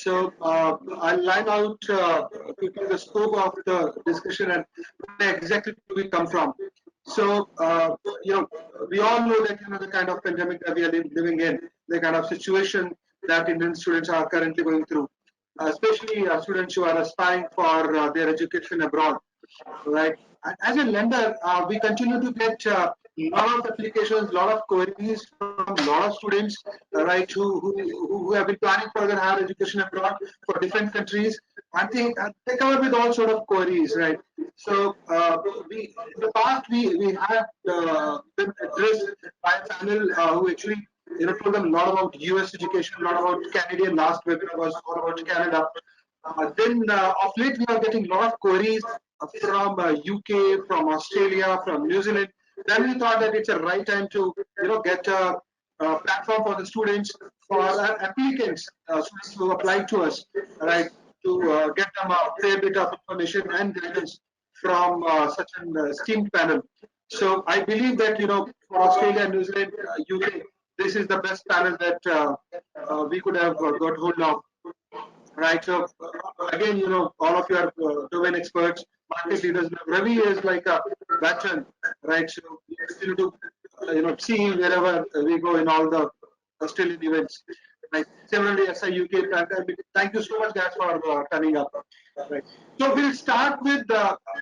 So I'll line out quickly the scope of the discussion and where exactly do we come from. So we all know that the kind of pandemic that we are living in, the kind of situation that Indian students are currently going through, especially students who are aspiring for their education abroad, right? And as a lender, we continue to get a lot of applications, a lot of queries from a lot of students, right, who have been planning for their higher education abroad for different countries, and they come up with all sort of queries, right? So we in the past we had been addressed by a panel who actually told them a lot about US education, a lot about Canadian. Last webinar was all about Canada. Then of late we are getting a lot of queries from UK, from Australia, from New Zealand. Then we thought that it's a right time to get a platform for the students, for our applicants, students who apply to us, right, to get them a fair bit of information and guidance from such an esteemed panel. So I believe that for Australia, New Zealand, UK, this is the best panel that we could have got hold of. Right. So again, all of you are domain experts, market leaders. Ravi is like a veteran, right? So we continue to, see wherever we go in all the Australian events. Right. Similarly, SI UK. Thank you so much, guys, for turning up. Right. So we'll start with.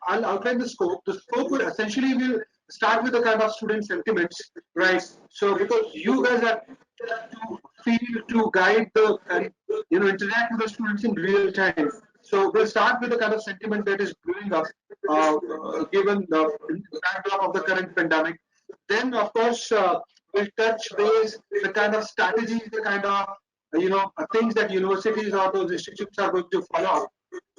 I'll outline the scope. The scope would essentially will start with the kind of student sentiments, right? So because you guys are to feel, to guide the and interact with the students in real time. So we'll start with the kind of sentiment that is growing up, given the backdrop of the current pandemic. Then, of course, we'll touch base the kind of strategies, the kind of things that universities or those institutes are going to follow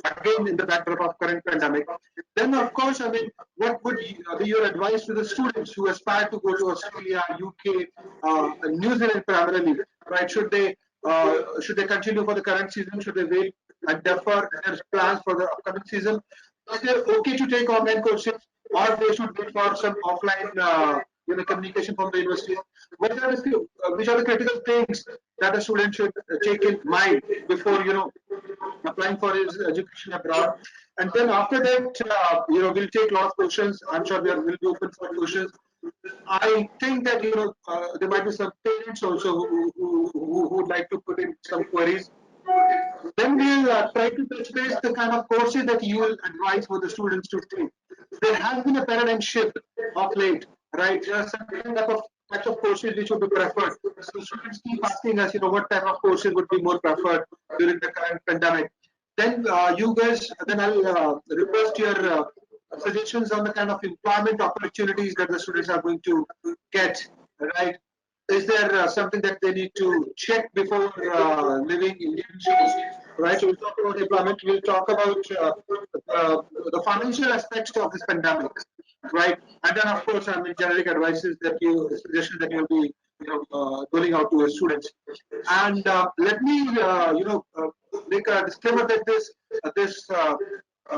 again in the backdrop of current pandemic. Then, of course, I mean, what would be your advice to the students who aspire to go to Australia, UK, New Zealand primarily, right? Should they continue for the current season? Should they wait and defer their plans for the upcoming season? Is it okay to take online courses, or they should wait for some offline communication from the university? Which are the critical things that a student should take in mind before applying for his education abroad? And then after that, we'll take a lot of questions. I'm sure we'll be open for questions. I think that there might be some parents also who would like to put in some queries. Then we'll try to touch base the kind of courses that you will advise for the students to take. There has been a paradigm shift of late, right? There are certain types of courses which would be preferred. So students keep asking us, what type of courses would be more preferred during the current pandemic. Then then I'll request your suggestions on the kind of employment opportunities that the students are going to get, right? Is there something that they need to check before living in Indian schools, right? So we'll talk about employment. We'll talk about the financial aspects of this pandemic, right? And then, of course, I mean, generic advices suggestions that you'll be, rolling out to your students. And let me, make a disclaimer that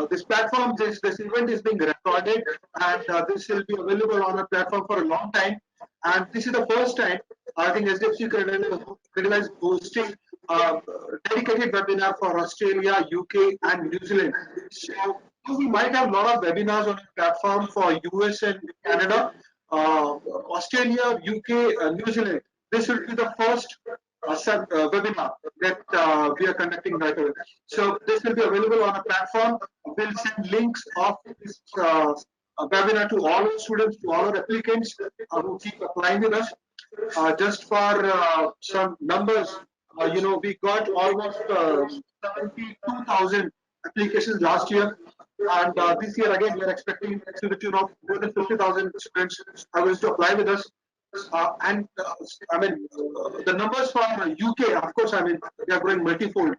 this platform, this event is being recorded, and this will be available on a platform for a long time. And this is the first time I think HDFC Credila is hosting a dedicated webinar for Australia, UK, and New Zealand. So we might have a lot of webinars on the platform for US and Canada, Australia, UK, New Zealand. This will be the first webinar that we are conducting right away. So this will be available on a platform. We'll send links of this webinar to all our students, to all our applicants who keep applying with us. Just for some numbers, we got almost 72,000 applications last year. And this year, again, we are expecting to the tune of more than 50,000 students are going to apply with us. I mean, the numbers for UK, of course, I mean, they are growing multifold.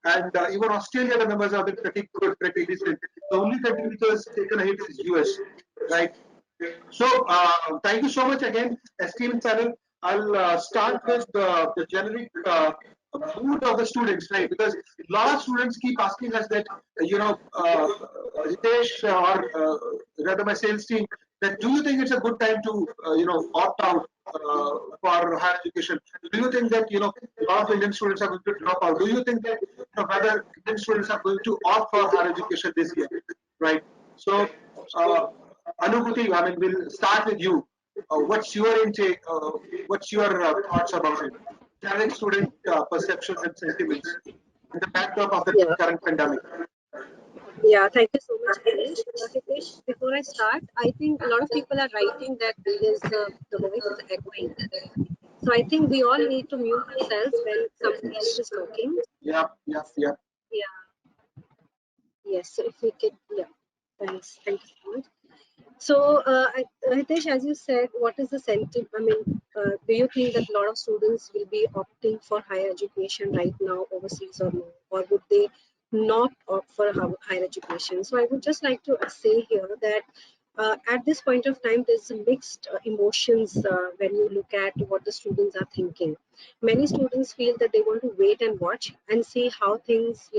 And even Australia, the numbers have been pretty good, pretty decent. The only country which has taken a hit is US, right? So, thank you so much again, esteemed panel. I'll start with the generic mood of the students, right? Because a lot of students keep asking us that, Hitesh or rather my sales team, that do you think it's a good time to, opt out for higher education? Do you think that a lot of Indian students are going to drop out? Do you think that whether Indian students are going to opt for higher education this year, right? So, Anubhuti, I mean, we'll start with you. What's your intake? What's your thoughts about it? Challenge student perceptions and sentiments in the backdrop of the Yeah, current pandemic. yeah. Thank you so much, Hitesh. Hitesh, before I start, I think a lot of people are writing that the voice is echoing. So I think we all need to mute ourselves when somebody else is talking. Yeah, yeah, yeah. Yeah. Yes. So if we could, yeah. Thanks. Thank you so much. So, Hitesh, as you said, what is the sentiment? I mean, do you think that a lot of students will be opting for higher education right now overseas or no? Or would they not opt for higher education? So, I would just like to say here that at this point of time, there's mixed emotions when you look at what the students are thinking. Many students feel that they want to wait and watch and see how things,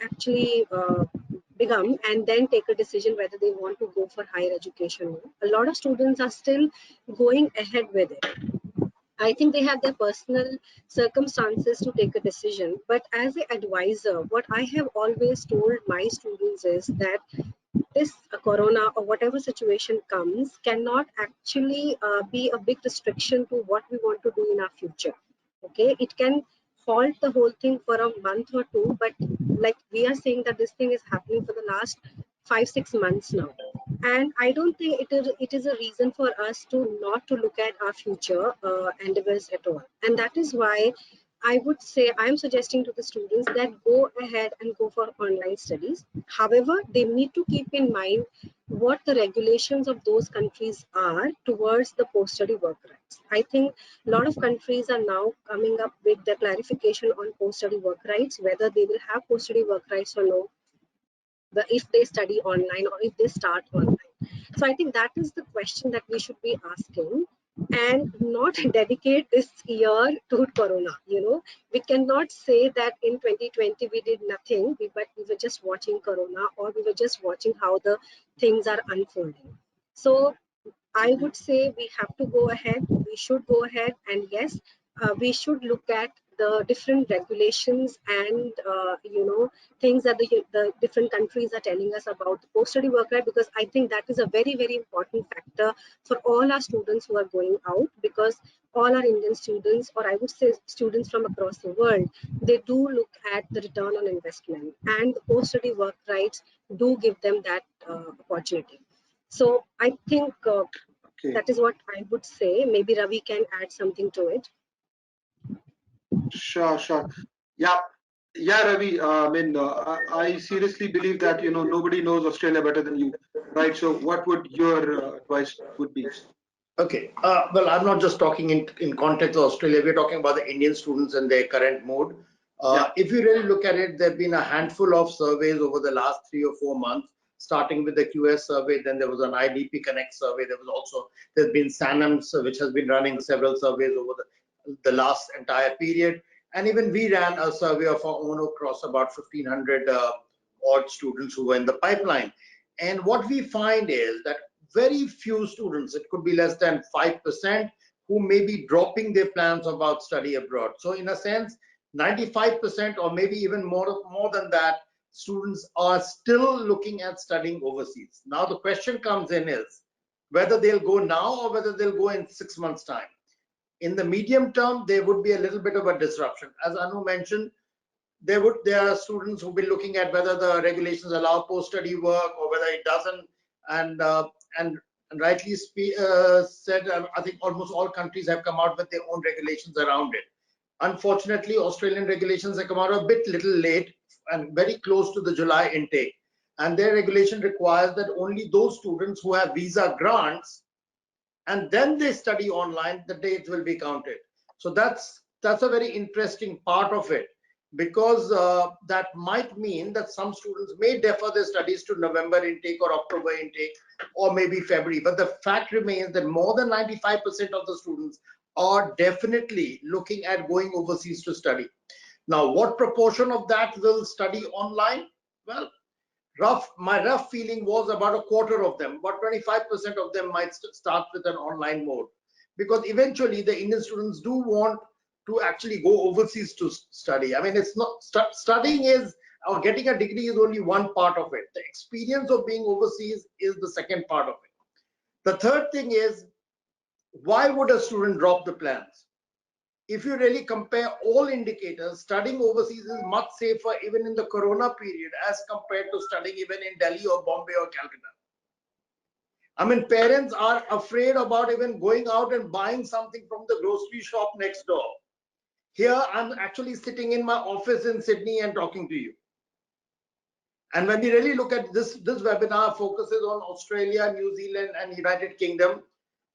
actually become, and then take a decision whether they want to go for higher education. A lot of students are still going ahead with it. I think they have their personal circumstances to take a decision. But as an advisor, what I have always told my students is that this corona or whatever situation comes cannot actually be a big restriction to what we want to do in our future. Okay, it can halt the whole thing for a month or two, but like we are saying that this thing is happening for the last 5 6 months now, and I don't think it is a reason for us to not to look at our future endeavors at all. And that is why I would say I'm suggesting to the students that go ahead and go for online studies. However, they need to keep in mind what the regulations of those countries are towards the post-study work rights. I think a lot of countries are now coming up with the clarification on post-study work rights, whether they will have post-study work rights or no, if they study online or if they start online. So I think that is the question that we should be asking, and not dedicate this year to corona. We cannot say that in 2020 we did nothing, but we were just watching corona, or we were just watching how the things are unfolding. So I would say we have to go ahead, we should go ahead, and yes, we should look at the different regulations and things that the different countries are telling us about the post-study work right, because I think that is a very very important factor for all our students who are going out, because all our Indian students, or I would say students from across the world, they do look at the return on investment, and the post-study work rights do give them that opportunity. So I think Okay. that is what I would say. Maybe Ravi can add something to it. Sure, sure. Yeah, yeah, Ravi. I mean, I seriously believe that nobody knows Australia better than you, right? So, what would your advice would be? Okay. Well, I'm not just talking in context of Australia. We're talking about the Indian students and their current mode. Yeah, If you really look at it, there have been a handful of surveys over the last 3 or 4 months, starting with the QS survey. Then there was an IDP Connect survey. There's been SANAMS, which has been running several surveys over the last entire period. And even we ran a survey of our own across about 1,500 odd students who were in the pipeline. And what we find is that very few students, it could be less than 5%, who may be dropping their plans about study abroad. So in a sense, 95% or maybe even more than that, students are still looking at studying overseas. Now the question comes in is whether they'll go now or whether they'll go in 6 months' time. In the medium term, there would be a little bit of a disruption. As Anu mentioned, there are students who will be looking at whether the regulations allow post-study work or whether it doesn't, and and rightly said, I think almost all countries have come out with their own regulations around it. Unfortunately, Australian regulations have come out a bit little late and very close to the July intake, and their regulation requires that only those students who have visa grants and then they study online, the dates will be counted. So that's a very interesting part of it, because that might mean that some students may defer their studies to November intake or October intake or maybe February. But the fact remains that more than 95% of the students are definitely looking at going overseas to study. Now, what proportion of that will study online? Well, my rough feeling was about a quarter of them, about 25% of them might start with an online mode. because eventually the Indian students do want to actually go overseas to study. I mean, it's not studying is, or getting a degree is only one part of it. The experience of being overseas is the second part of it. The third thing is, why would a student drop the plans? If you really compare all indicators, studying overseas is much safer even in the corona period as compared to studying even in Delhi or Bombay or Calcutta. I mean, parents are afraid about even going out and buying something from the grocery shop next door. Here, I'm actually sitting in my office in Sydney and talking to you. And when we really look at this webinar focuses on Australia, New Zealand, and United Kingdom.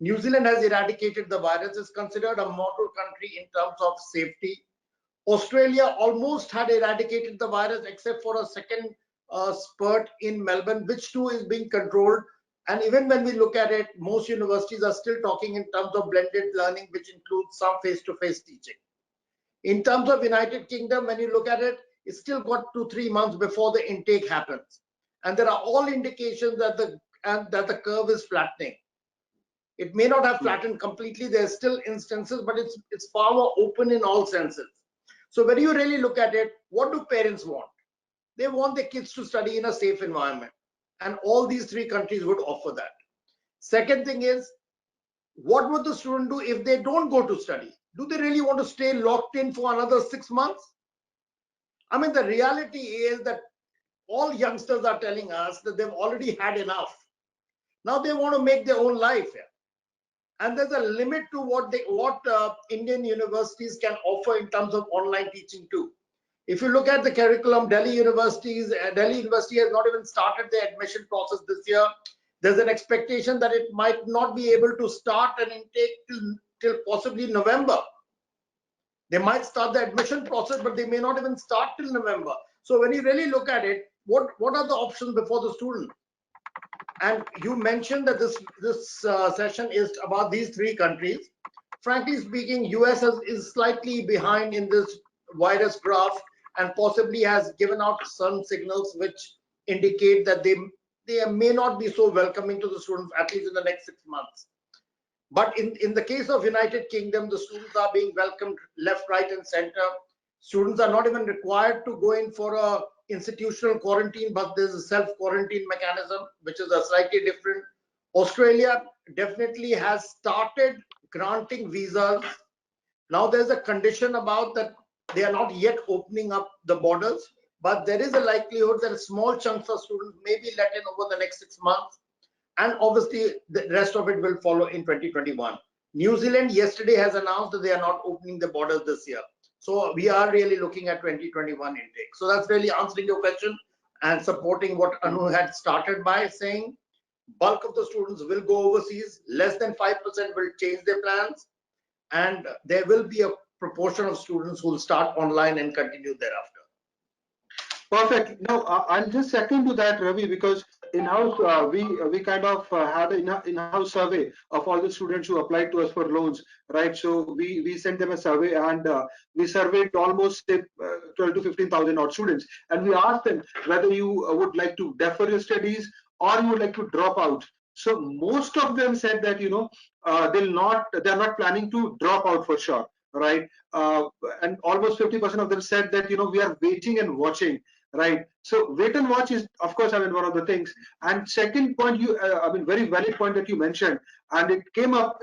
New Zealand has eradicated the virus, is considered a model country in terms of safety. Australia almost had eradicated the virus except for a second spurt in Melbourne, which too is being controlled. And even when we look at it, most universities are still talking in terms of blended learning, which includes some face-to-face teaching. In terms of United Kingdom, when you look at it, it's still got 2 3 months before the intake happens. And there are all indications that the curve is flattening. It may not have flattened completely. There's still instances, but it's far more open in all senses. So when you really look at it, what do parents want? They want their kids to study in a safe environment. And all these 3 countries would offer that. Second thing is, what would the student do if they don't go to study? Do they really want to stay locked in for another 6 months? I mean, the reality is that all youngsters are telling us that they've already had enough. Now they want to make their own life. And there's a limit to what Indian universities can offer in terms of online teaching too. If you look at the curriculum, Delhi University has not even started the admission process this year. There's an expectation that it might not be able to start an intake till possibly November. They might start the admission process, but they may not even start till November. So when you really look at it, what are the options before the student? And you mentioned that this session is about these 3 countries. Frankly speaking, US is slightly behind in this virus graph and possibly has given out some signals which indicate that they may not be so welcoming to the students, at least in the next 6 months. But in the case of United Kingdom, the students are being welcomed left, right, and center. Students are not even required to go in for a institutional quarantine, but there's a self-quarantine mechanism, which is a slightly different. Australia definitely has started granting visas. Now there's a condition about that they are not yet opening up the borders, but there is a likelihood that small chunks of students may be let in over the next 6 months. And obviously, the rest of it will follow in 2021. New Zealand yesterday has announced that they are not opening the borders this year. So we are really looking at 2021 intake. So that's really answering your question and supporting what Anu had started by saying. Bulk of the students will go overseas. Less than 5% will change their plans. And there will be a proportion of students who will start online and continue thereafter. Perfect. Now, I'll just second to that, Ravi, because in-house we kind of had an in-house survey of all the students who applied to us for loans, right? So we sent them a survey and we surveyed almost 12 to 15,000 odd students, and we asked them whether you would like to defer your studies or you would like to drop out. So most of them said that they're not planning to drop out for sure, right? And almost 50% of them said that we are waiting and watching. Right. So wait and watch is, of course, one of the things. And second point, very valid point that you mentioned, and it came up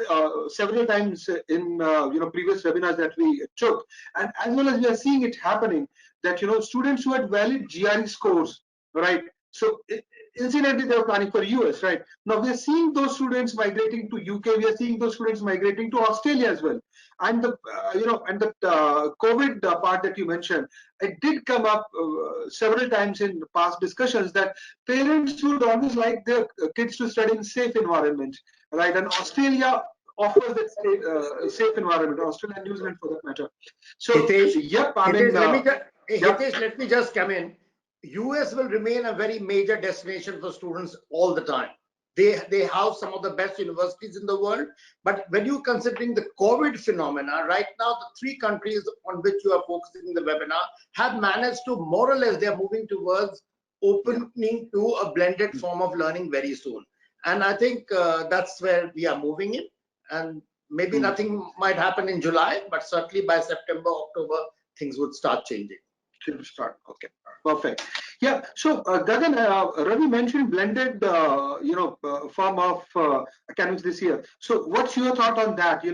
several times in previous webinars that we took, and as well as we are seeing it happening that students who had valid GRE scores, right? So incidentally, they were planning for US, right? Now we are seeing those students migrating to UK. We are seeing those students migrating to Australia as well. And the COVID part that you mentioned, it did come up several times in past discussions that parents would always like their kids to study in safe environment, right? And Australia offers that safe environment, Australia and New Zealand for that matter. So, Hitesh, yep, Hitesh, let me just come in. US will remain a very major destination for students all the time. They house some of the best universities in the world. But when you're considering the COVID phenomena, right now, the 3 countries on which you are focusing the webinar have managed to more or less, they're moving towards opening to a blended form of learning very soon. And I think that's where we are moving in. And maybe nothing might happen in July, but certainly by September, October, things would start changing. Okay, perfect. Yeah. So Gagan, Ravi mentioned blended, form of academics this year. So what's your thought on that? A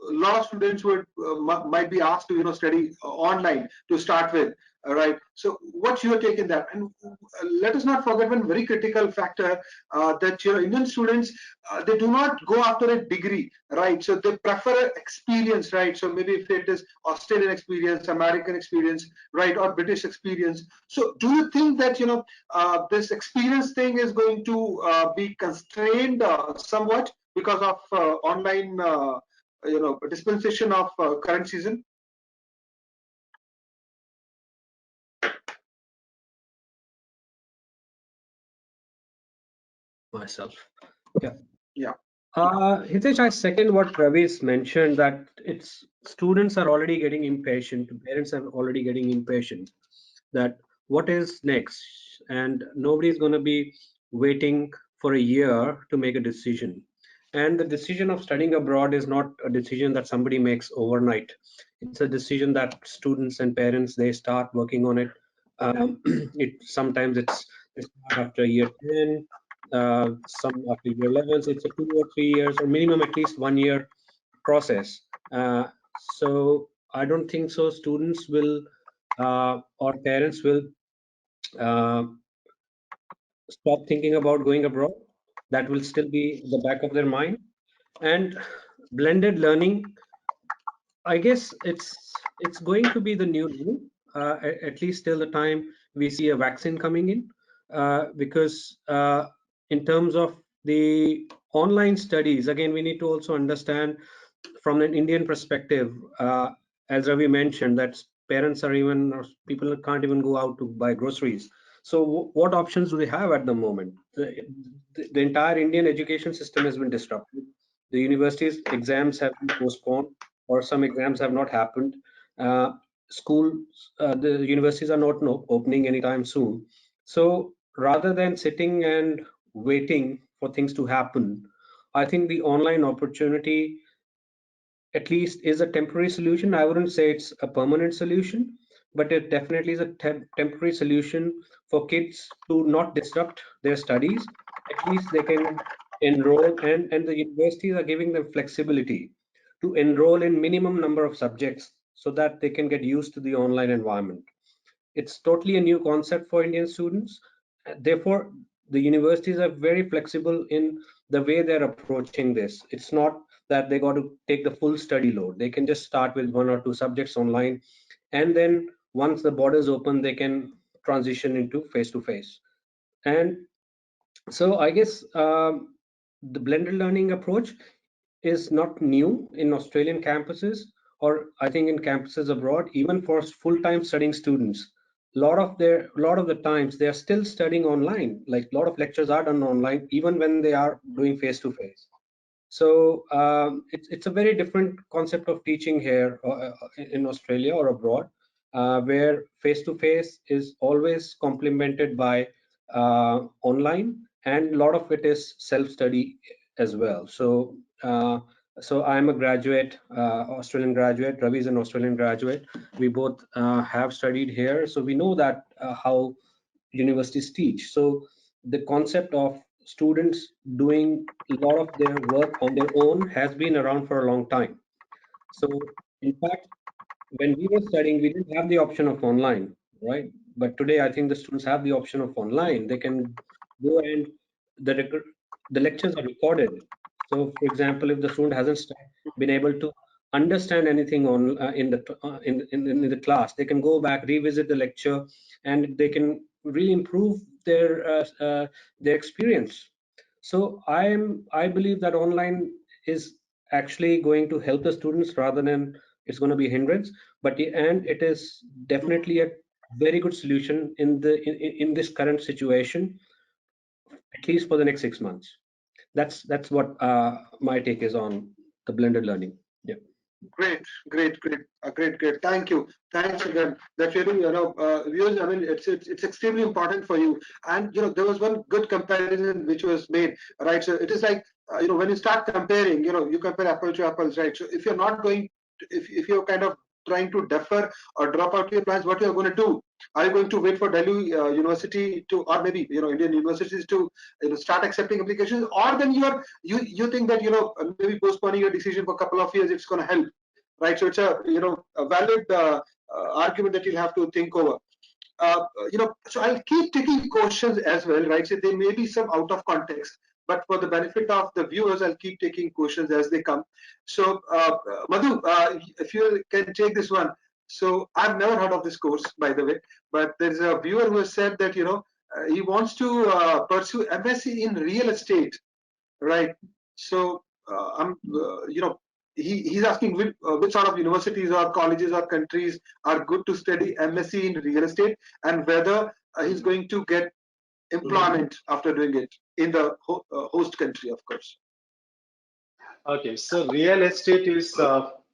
lot of students would might be asked to study online to start with. All right. So what's your take in that? And let us not forget one very critical factor, that Indian students, they do not go after a degree, right? So they prefer experience, right? So maybe if it is Australian experience, American experience, right, or British experience. So do you think that this experience thing is going to be constrained somewhat because of online dispensation of current season? Myself. Yeah. Yeah. Hitesh, I second what Ravi's mentioned, that it's students are already getting impatient, parents are already getting impatient, that what is next, and nobody's going to be waiting for a year to make a decision. And the decision of studying abroad is not a decision that somebody makes overnight. It's a decision that students and parents, they start working on it. Sometimes they start after year 10, some after year 11. It's a 2 or 3 years, or minimum at least 1 year process. So I don't think so students will or parents will uh, stop thinking about going abroad. That will still be the back of their mind. And blended learning, I guess it's going to be the new rule, at least till the time we see a vaccine coming in, because in terms of the online studies, again, we need to also understand from an Indian perspective, as Ravi mentioned, that parents are even, or people can't even go out to buy groceries. So what options do they have at the moment? The entire Indian education system has been disrupted. The universities exams have been postponed, or some exams have not happened. Schools, the universities are not opening anytime soon. So rather than sitting and waiting for things to happen, I think the online opportunity at least is a temporary solution. I wouldn't say it's a permanent solution, but it definitely is a temporary solution for kids to not disrupt their studies. At least they can enroll, and the universities are giving them flexibility to enroll in minimum number of subjects so that they can get used to the online environment. It's totally a new concept for Indian students. Therefore, the universities are very flexible in the way they're approaching this. It's not that they got to take the full study load. They can just start with 1 or 2 subjects online, and then once the borders open, they can transition into face-to-face. And so I guess the blended learning approach is not new in Australian campuses, or I think in campuses abroad, even for full-time studying students. A lot of the times they are still studying online. Like a lot of lectures are done online, even when they are doing face-to-face. So it's a very different concept of teaching here in Australia or abroad, where face-to-face is always complemented by online, and a lot of it is self-study as well. So I'm a graduate, Australian graduate. Ravi is an Australian graduate. We both have studied here, so we know that how universities teach. So the concept of students doing a lot of their work on their own has been around for a long time. So in fact, when we were studying, we didn't have the option of online, right? But today, I think the students have the option of online. They can go, and the lectures are recorded. So, for example, if the student hasn't been able to understand anything on in the class, they can go back, revisit the lecture, and they can really improve their experience. So, I believe that online is actually going to help the students rather than it's going to be a hindrance. But and it is definitely a very good solution in this current situation, at least for the next 6 months. That's what my take is on the blended learning. Yeah. Great. Thank you. Thanks again. That really, viewers, I mean, it's extremely important for you. And there was one good comparison which was made, right? So it is like when you start comparing, you compare apple to apples, right? So if you're not going, if you're kind of trying to defer or drop out your plans, what you're going to do? Are you going to wait for Delhi University to, or maybe Indian universities to start accepting applications, or then you think that maybe postponing your decision for a couple of years, it's going to help, right? So it's a valid argument that you'll have to think over. So I'll keep taking questions as well, right? So there may be some out of context, but for the benefit of the viewers, I'll keep taking questions as they come. So Madhu, if you can take this one. So I've never heard of this course, by the way, but there's a viewer who has said that he wants to pursue MSc in real estate, right? So I'm he's asking which sort of universities or colleges or countries are good to study MSc in real estate, and whether he's going to get employment after doing it in the host country, of course. Okay, so real estate is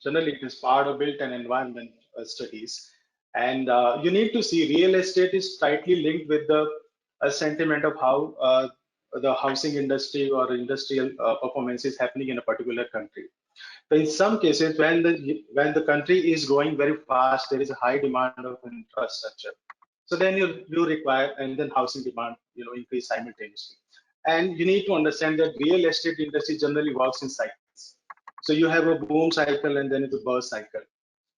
generally it is part of built and environment studies, and you need to see real estate is tightly linked with the sentiment of how the housing industry or industrial performance is happening in a particular country. So in some cases, when the country is growing very fast, there is a high demand of infrastructure. So then you require, and then housing demand increase simultaneously. And you need to understand that real estate industry generally works in cycles. So you have a boom cycle and then it's a burst cycle.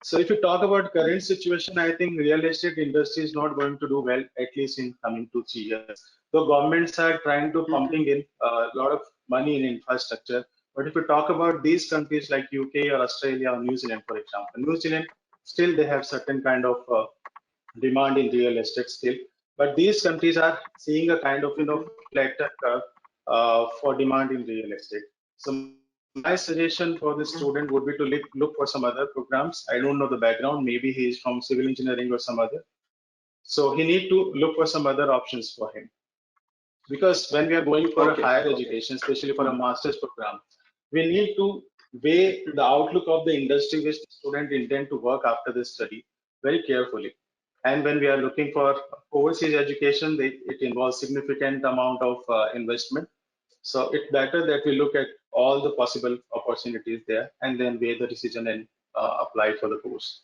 So if you talk about current situation, I think real estate industry is not going to do well, at least in coming 2-3 years. The governments are trying to pumping in a lot of money in infrastructure. But if you talk about these countries like UK or Australia or New Zealand, for example, New Zealand, still they have certain kind of demand in real estate still. But these countries are seeing a kind of flatter curve for demand in real estate. So my suggestion for the student would be to look for some other programs. I don't know the background. Maybe he is from civil engineering or some other. So he need to look for some other options for him. Because when we are going for a higher education, especially for a master's program, we need to weigh the outlook of the industry which the student intend to work after this study very carefully. And when we are looking for overseas education, it involves significant amount of investment. So it's better that we look at all the possible opportunities there and then weigh the decision and apply for the course.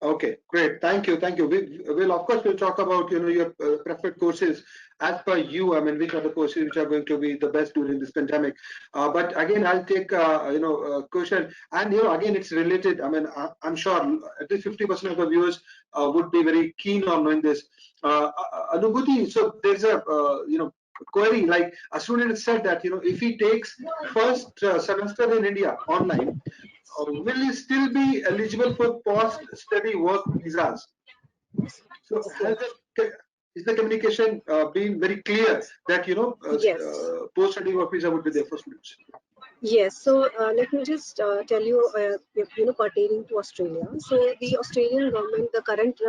Okay, great. Thank you. Thank you. We'll of course we'll talk about your preferred courses as per you. I mean, which are the courses which are going to be the best during this pandemic. But again, I'll take a question, and again it's related. I mean, I'm sure at least 50% of the viewers would be very keen on knowing this. Anubhuti, so there's a query, like a student said that if he takes first semester in India online, will he still be eligible for post-study work visas? So is the communication being very clear that Yes. post-study work visa would be there for students? Yes, so let me just tell you, pertaining to Australia. So the Australian government, the current,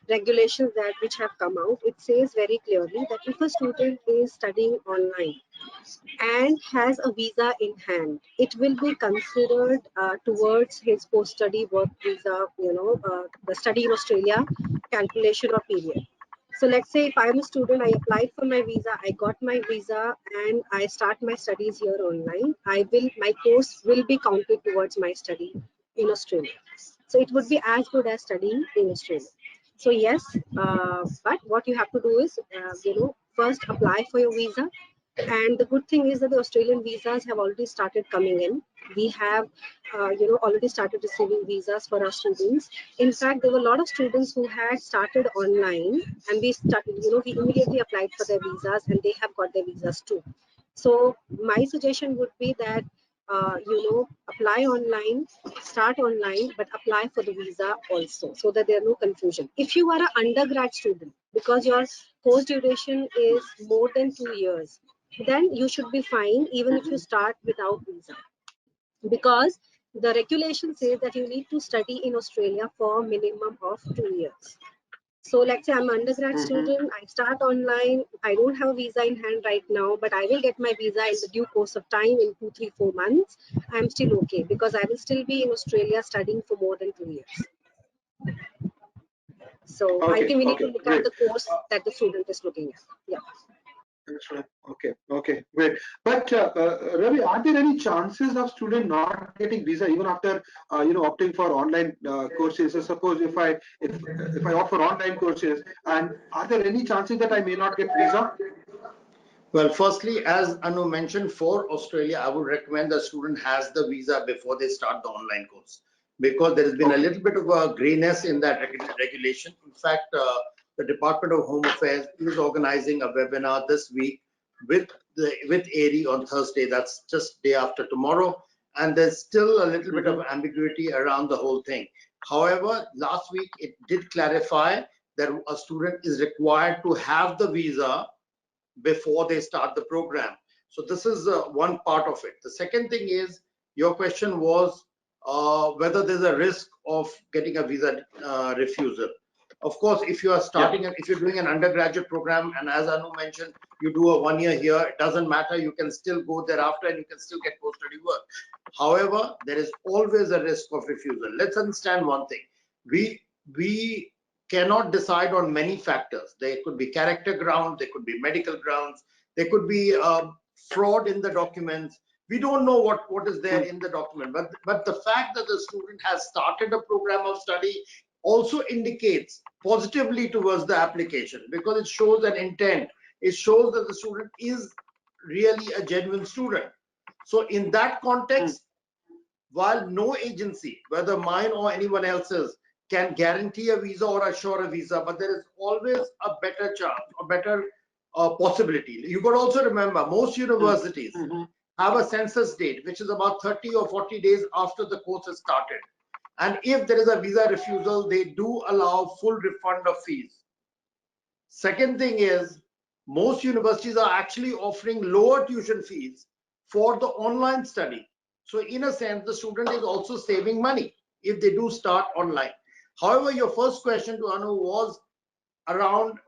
regulations that which have come out, it says very clearly that if a student is studying online and has a visa in hand, it will be considered towards his post-study work visa, the study in Australia calculation or period. So let's say if I'm a student, I applied for my visa, I got my visa, and I start my studies here online. My course will be counted towards my study in Australia. So it would be as good as studying in Australia. So yes, but what you have to do is, first apply for your visa. And the good thing is that the Australian visas have already started coming in. We have, already started receiving visas for our students. In fact, there were a lot of students who had started online, and we started, we immediately applied for their visas, and they have got their visas too. So my suggestion would be that, apply online, start online, but apply for the visa also, so that there are no confusion. If you are an undergrad student, because your course duration is more than 2 years, then you should be fine even if you start without visa, because the regulation says that you need to study in Australia for a minimum of 2 years. So let's say I'm an undergrad student, I start online, I don't have a visa in hand right now, but I will get my visa in the due course of time in 2, 3, 4 months. I'm still okay because I will still be in Australia studying for more than 2 years. So I think we need to look at the course that the student is looking at. Yeah. That's right. Okay, okay, great. But Ravi, are there any chances of student not getting visa even after opting for online courses? So suppose if I offer online courses, and are there any chances that I may not get visa? Well, firstly, as Anu mentioned, for Australia, I would recommend the student has the visa before they start the online course, because there has been a Okay. little bit of a grayness in that regulation. In fact, the Department of Home Affairs is organizing a webinar this week with ARI on Thursday. That's just day after tomorrow, and there's still a little bit of ambiguity around the whole thing. However, last week it did clarify that a student is required to have the visa before they start the program. So this is one part of it. The second thing is, your question was whether there's a risk of getting a visa refusal. Of course, if you are starting, if you're doing an undergraduate program, and as Anu mentioned, you do a 1 year here, it doesn't matter, you can still go thereafter and you can still get post-study work. However, there is always a risk of refusal. Let's understand one thing. We cannot decide on many factors. There could be character grounds, there could be medical grounds, there could be fraud in the documents. We don't know what is there in the document, but the fact that the student has started a program of study also indicates positively towards the application, because it shows an intent. It shows that the student is really a genuine student. So in that context, while no agency, whether mine or anyone else's, can guarantee a visa or assure a visa, but there is always a better chance, a better possibility. You could also remember, most universities have a census date, which is about 30 or 40 days after the course has started. And if there is a visa refusal, they do allow full refund of fees. Second thing is, most universities are actually offering lower tuition fees for the online study. So in a sense, the student is also saving money if they do start online. However, your first question to Anu was around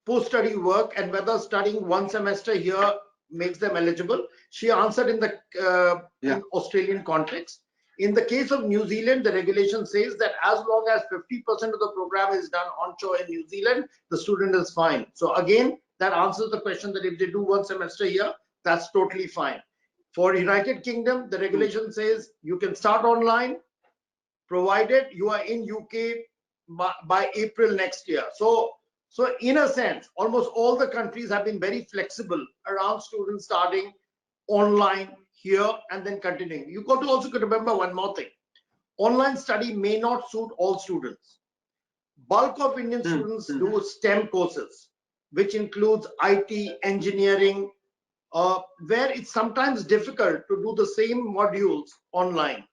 post-study work and whether studying one semester here makes them eligible. She answered in the in Australian context. In the case of New Zealand, the regulation says that as long as 50% of the program is done onshore in New Zealand, the student is fine. So again, that answers the question that if they do one semester here, that's totally fine. For United Kingdom, the regulation says you can start online, provided you are in UK by April next year. So in a sense, almost all the countries have been very flexible around students starting online here and then continuing. You got to also remember one more thing. Online study may not suit all students. Bulk of Indian students do STEM courses, which includes IT, engineering, where it's sometimes difficult to do the same modules online,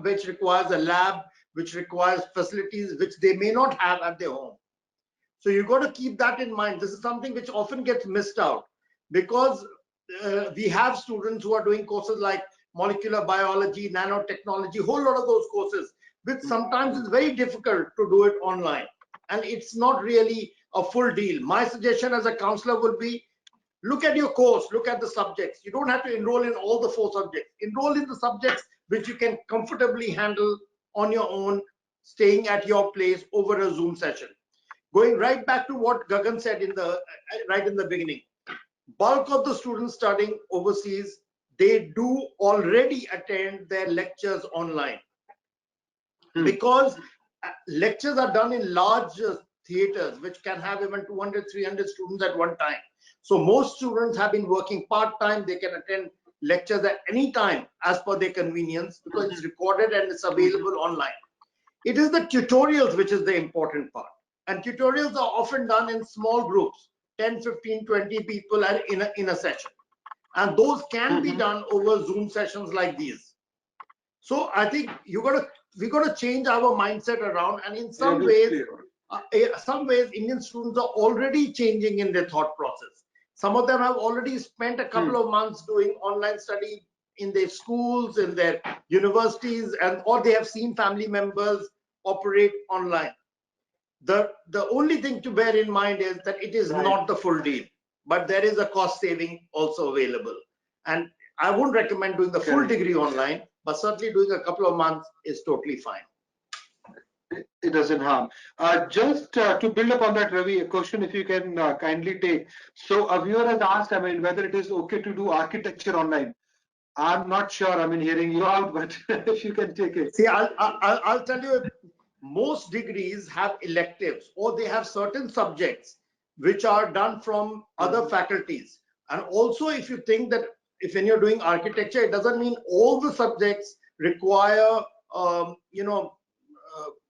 which requires a lab, which requires facilities which they may not have at their home. So you got to keep that in mind. This is something which often gets missed out, because we have students who are doing courses like molecular biology, nanotechnology, whole lot of those courses, which sometimes is very difficult to do it online, and it's not really a full deal. My suggestion as a counselor would be, look at your course, look at the subjects. You don't have to enroll in all the 4 subjects. Enroll in the subjects which you can comfortably handle on your own, staying at your place over a Zoom session. Going right back to what Gagan said right in the beginning, bulk of the students studying overseas, they do already attend their lectures online, because lectures are done in large theaters which can have even 200, 300 students at one time. So most students have been working part-time. They can attend lectures at any time as per their convenience, because it's recorded and it's available online. It is the tutorials which is the important part, and tutorials are often done in small groups, 10, 15, 20 people in a session, and those can be done over Zoom sessions like these. So I think we got to change our mindset around, and in some ways Indian students are already changing in their thought process. Some of them have already spent a couple of months doing online study in their schools, in their universities, or they have seen family members operate online. The only thing to bear in mind is that it is not the full deal, but there is a cost saving also available. And I wouldn't recommend doing the full degree online, but certainly doing a couple of months is totally fine. It doesn't harm. Just to build upon that, Ravi, a question if you can kindly take. So a viewer has asked, I mean, whether it is okay to do architecture online. I'm not sure. I mean, hearing you out, but if you can take it. See, I'll tell you, most degrees have electives or they have certain subjects which are done from other faculties. And also, if you think that if when you're doing architecture, it doesn't mean all the subjects require,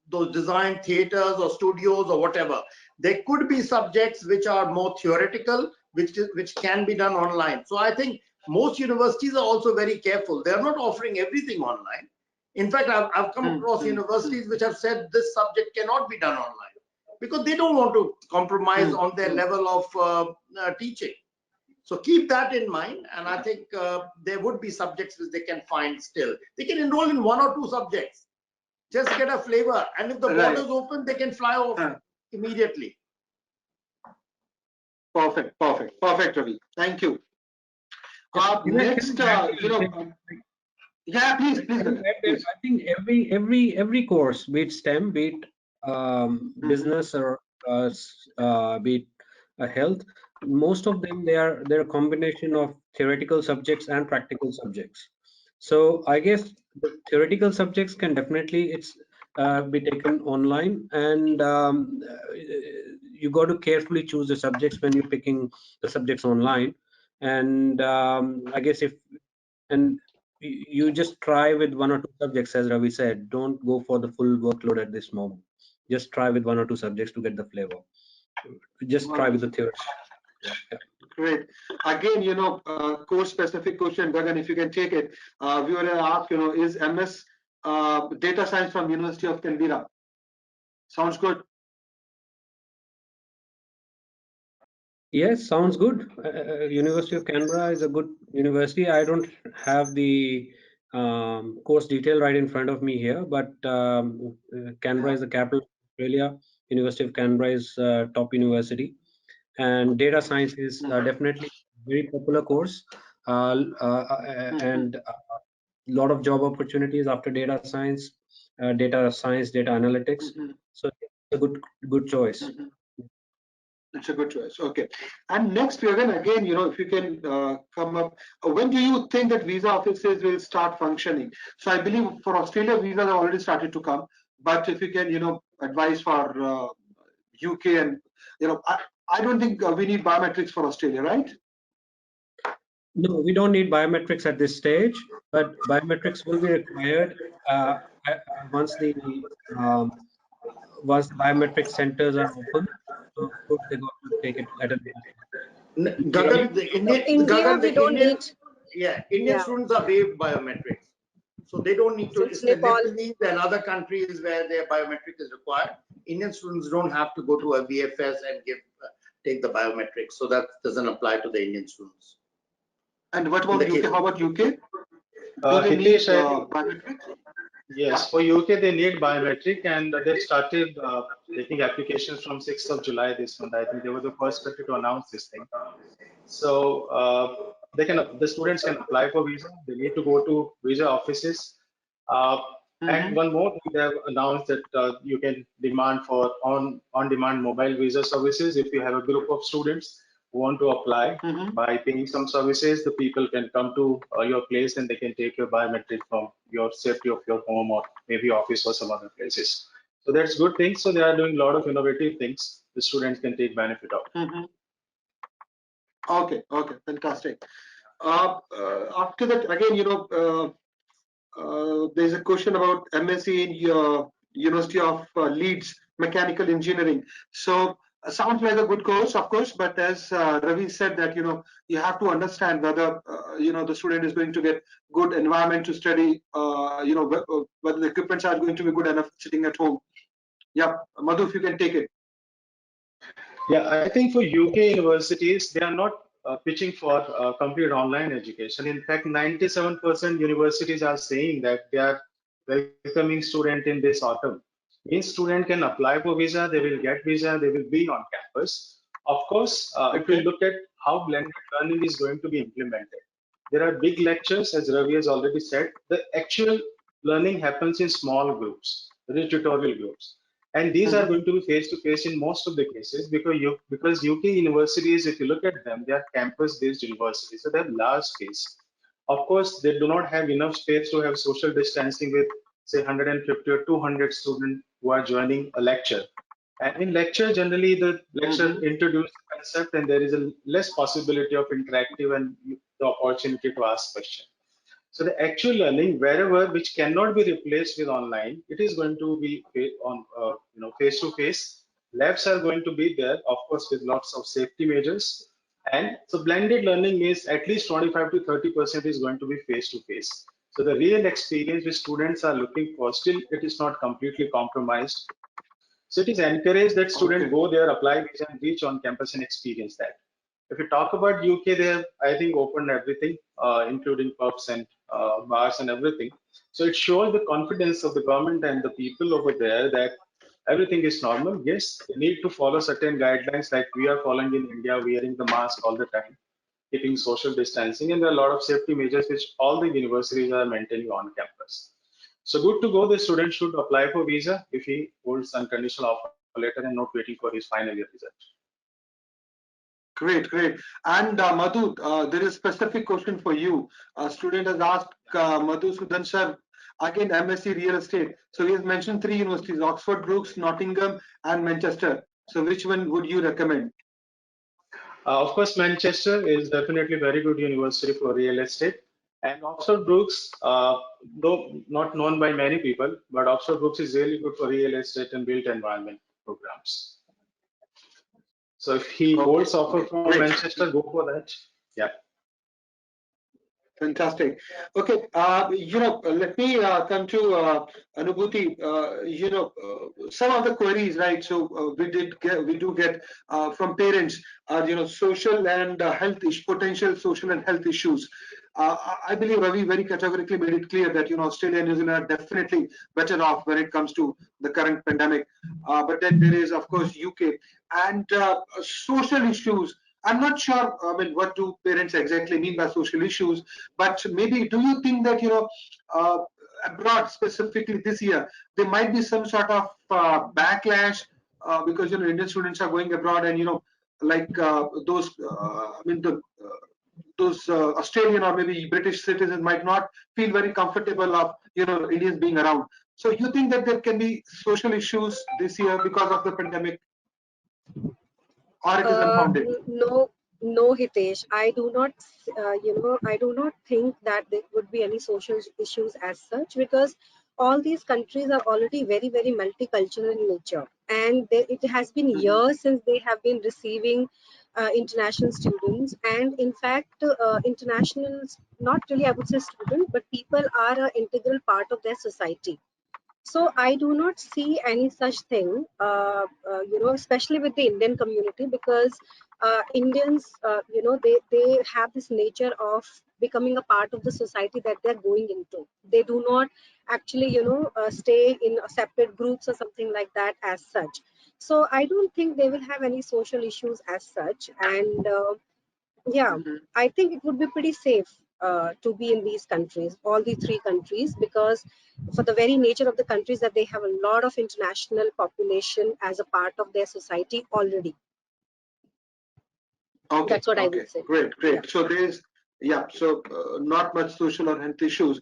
those design theaters or studios or whatever. There could be subjects which are more theoretical, which can be done online. So I think most universities are also very careful. They're not offering everything online. In fact, I've come across universities which have said this subject cannot be done online because they don't want to compromise on their level of teaching. So keep that in mind, and I think there would be subjects which they can find still. They can enroll in 1 or 2 subjects, just get a flavor, and if the borders open, they can fly off immediately. Perfect, Ravi. Thank you. Next, yeah, please. I think every course, be it STEM, be it business or be it health, most of them they're a combination of theoretical subjects and practical subjects. So I guess the theoretical subjects can definitely be taken online, and you got to carefully choose the subjects when you're picking the subjects online. And I guess you just try with 1 or 2 subjects, as Ravi said. Don't go for the full workload at this moment. Just try with 1 or 2 subjects to get the flavor. Just try with the theory. Yeah. Great. Again, course specific question, Gagan, if you can take it. We were asked, is MS data science from University of Canberra? Sounds good. Yes, sounds good. University of Canberra is a good university. I don't have the course detail right in front of me here, but Canberra is the capital of Australia. University of Canberra is top university, and data science is definitely a very popular course, and a lot of job opportunities after data science, data analytics. So it's a good choice. It's a good choice. Okay. And next, again, if you can come up, when do you think that visa offices will start functioning? So I believe for Australia, visas have already started to come. But if you can, advise for UK and, I don't think we need biometrics for Australia, right? No, we don't need biometrics at this stage, but biometrics will be required once the biometric centers are open. So of course they got to take it at a Gagan, the Indian students are waived biometrics, so they don't need to. It's the Nepalese and other countries where their biometric is required. Indian students don't have to go to a BFS and take the biometrics, so that doesn't apply to the Indian students. And what about UK? How about UK? Hitesh, yes, for UK they need biometric, and they've started taking applications from 6th of July this month. I think they were the first country to announce this thing. So the students can apply for visa. They need to go to visa offices. And one more thing, they have announced that you can demand for on-demand mobile visa services. If you have a group of students who want to apply by paying some services, the people can come to your place and they can take your biometric from your safety of your home or maybe office or some other places. So that's good thing. So they are doing a lot of innovative things the students can take benefit of. Okay, fantastic. After that, again, there's a question about MSc in University of Leeds Mechanical Engineering. So sounds like a good course, of course, but as Ravi said that you have to understand whether the student is going to get good environment to study, whether the equipments are going to be good enough sitting at home. Yeah, Madhu, if you can take it. Yeah, I think for UK universities, they are not pitching for complete online education. In fact, 97% universities are saying that they are welcoming student in this autumn. Means student can apply for visa, they will get visa, they will be on campus. Of course, if we look at how blended learning is going to be implemented, there are big lectures, as Ravi has already said. The actual learning happens in small groups. tutorial groups. And these are going to be face to face in most of the cases because UK universities, if you look at them, they are campus based universities, so they have large space. Of course, they do not have enough space to have social distancing with say 150 or 200 students who are joining a lecture. And in lecture, generally the lecture introduces the concept and there is a less possibility of interactive and the opportunity to ask questions. So the actual learning, wherever which cannot be replaced with online, it is going to be on face to face. Labs are going to be there, of course, with lots of safety measures. And so blended learning is at least 25 to 30% is going to be face to face. So the real experience which students are looking for, still it is not completely compromised. So it is encouraged that students go there, apply visa and reach on campus and experience that. If you talk about UK, they have, I think, opened everything, including pubs and bars and everything. So it shows the confidence of the government and the people over there that everything is normal. Yes, they need to follow certain guidelines like we are following in India, wearing the mask all the time, keeping social distancing, and there are a lot of safety measures which all the universities are maintaining on campus. So good to go. The student should apply for visa if he holds unconditional offer letter and not waiting for his final year result. Great, great. And Madhu, there is a specific question for you. A student has asked Madhu Sudan sir, again MSc Real Estate. So he has mentioned three universities: Oxford, Brookes, Nottingham, and Manchester. So which one would you recommend? Of course, Manchester is definitely very good university for real estate. And Oxford Brookes, though not known by many people, but Oxford Brookes is really good for real estate and built environment programs. So if he holds offer from Great. Manchester, go for that. Yeah. Fantastic. Okay, let me come to Anubhuti. Some of the queries, right? So we do get from parents, social and potential social and health issues. I believe Ravi very categorically made it clear that Australia and New Zealand are definitely better off when it comes to the current pandemic. But then there is, of course, UK and social issues. I'm not sure, I mean, what do parents exactly mean by social issues, but maybe do you think that, abroad specifically this year, there might be some sort of backlash because, Indian students are going abroad and, those, those Australian or maybe British citizens might not feel very comfortable of, Indians being around. So you think that there can be social issues this year because of the pandemic? Or it is unfounded? No, no, Hitesh. I do not, I do not think that there would be any social issues as such because all these countries are already very, very multicultural in nature, and it has been years since they have been receiving international students, and in fact, internationals, not really, I would say, students, but people are an integral part of their society. So I do not see any such thing, especially with the Indian community, because Indians, they have this nature of becoming a part of the society that they're going into. They do not actually, stay in separate groups or something like that as such. So I don't think they will have any social issues as such. And yeah, I think it would be pretty safe to be in these countries, all the three countries, because for the very nature of the countries that they have a lot of international population as a part of their society already. Okay, That's what I okay, would say. great, great. Yeah. So there is, yeah, so not much social or health issues.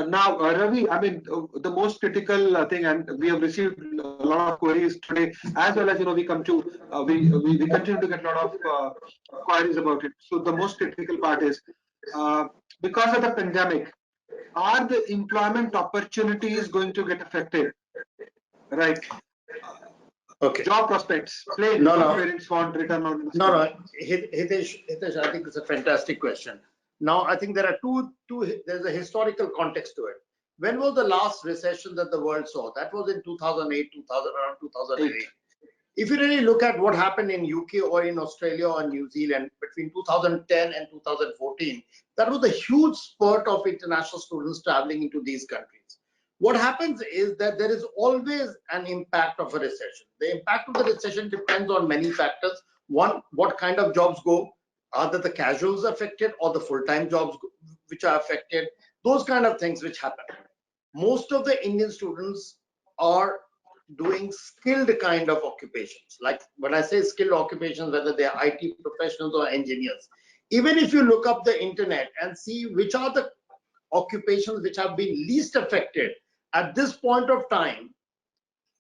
Now, Ravi, I mean, the most critical thing, and we have received a lot of queries today, as well as, we come to, we continue to get a lot of queries about it. So the most critical part is, because of the pandemic, are the employment opportunities going to get affected? Right? Okay. Job prospects, plain, No, what no. parents want return on No, investment. no, Hitesh, I think it's a fantastic question. Now, I think there are there's a historical context to it. When was the last recession that the world saw? That was in 2008, around 2008. If you really look at what happened in UK or in Australia or New Zealand between 2010 and 2014, that was a huge spurt of international students traveling into these countries. What happens is that there is always an impact of a recession. The impact of the recession depends on many factors. One, what kind of jobs go? Are the casuals affected or the full-time jobs which are affected? Those kind of things which happen. Most of the Indian students are doing skilled kind of occupations. Like when I say skilled occupations, whether they are IT professionals or engineers, even if you look up the internet and see which are the occupations which have been least affected at this point of time,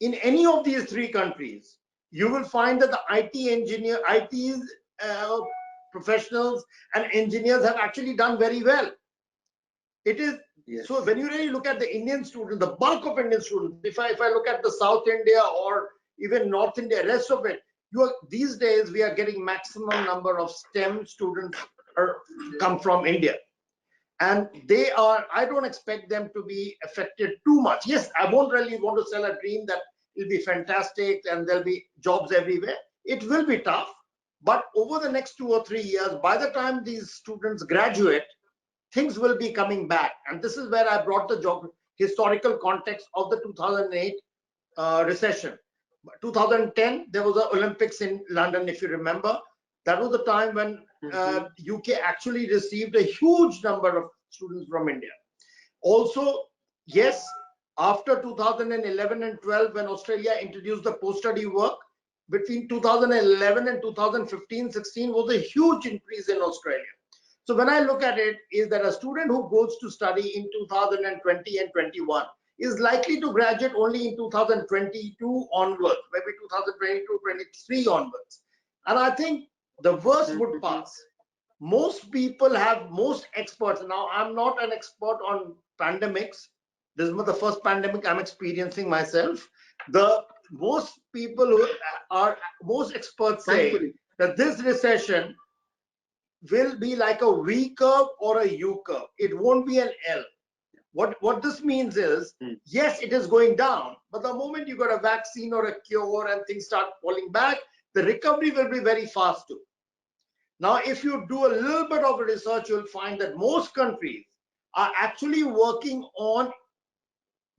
in any of these three countries, you will find that the IT professionals and engineers have actually done very well. It is Yes. so when you really look at the Indian students, the bulk of Indian students, if I look at the South India or even North India, rest of it, these days we are getting maximum number of STEM students come from India. And I don't expect them to be affected too much. Yes, I won't really want to sell a dream that it'll be fantastic and there'll be jobs everywhere. It will be tough, but over the next 2 or 3 years, by the time these students graduate, things will be coming back. And this is where I brought the historical context of the 2008 recession. 2010, there was the Olympics in London, if you remember. That was the time when UK actually received a huge number of students from India. Also, yes, after 2011 and 12, when Australia introduced the post-study work, between 2011 and 2015-16 was a huge increase in Australia. So when I look at it, is that a student who goes to study in 2020 and 21 is likely to graduate only in 2022 onwards, maybe 2022-23 onwards. And I think the worst would pass. Most experts, now I'm not an expert on pandemics. This is the first pandemic I'm experiencing myself. Most experts say that this recession will be like a V curve or a U curve. It won't be an L. What this means is, yes, it is going down, but the moment you got a vaccine or a cure and things start falling back, the recovery will be very fast too. Now, if you do a little bit of research, you'll find that most countries are actually working on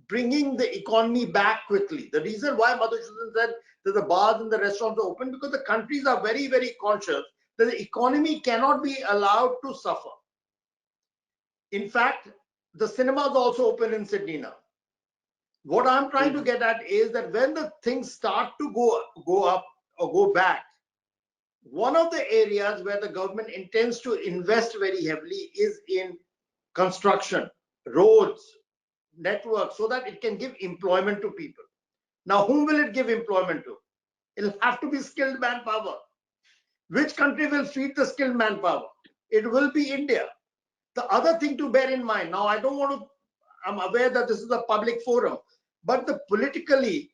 bringing the economy back quickly. The reason why Madhusudan said that the bars and the restaurants are open, because the countries are very, very conscious that the economy cannot be allowed to suffer. In fact, the cinemas are also open in Sydney now. What I'm trying to get at is that when the things start to go up or go back, one of the areas where the government intends to invest very heavily is in construction, roads, networks, so that it can give employment to people. Now, whom will it give employment to? It'll have to be skilled manpower. Which country will feed the skilled manpower? It will be India. The other thing to bear in mind, now I don't want to, I'm aware that this is a public forum, but politically,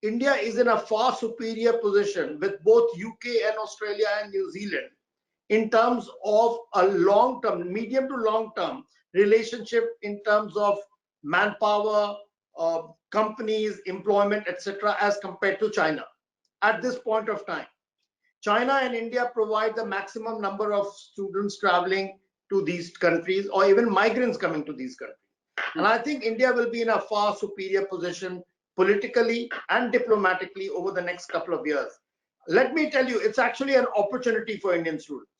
India is in a far superior position with both UK and Australia and New Zealand in terms of a long-term, medium to long-term relationship in terms of manpower, companies, employment, etc., as compared to China at this point of time. China and India provide the maximum number of students traveling to these countries, or even migrants coming to these countries. And I think India will be in a far superior position politically and diplomatically over the next couple of years. Let me tell you, it's actually an opportunity for Indian students.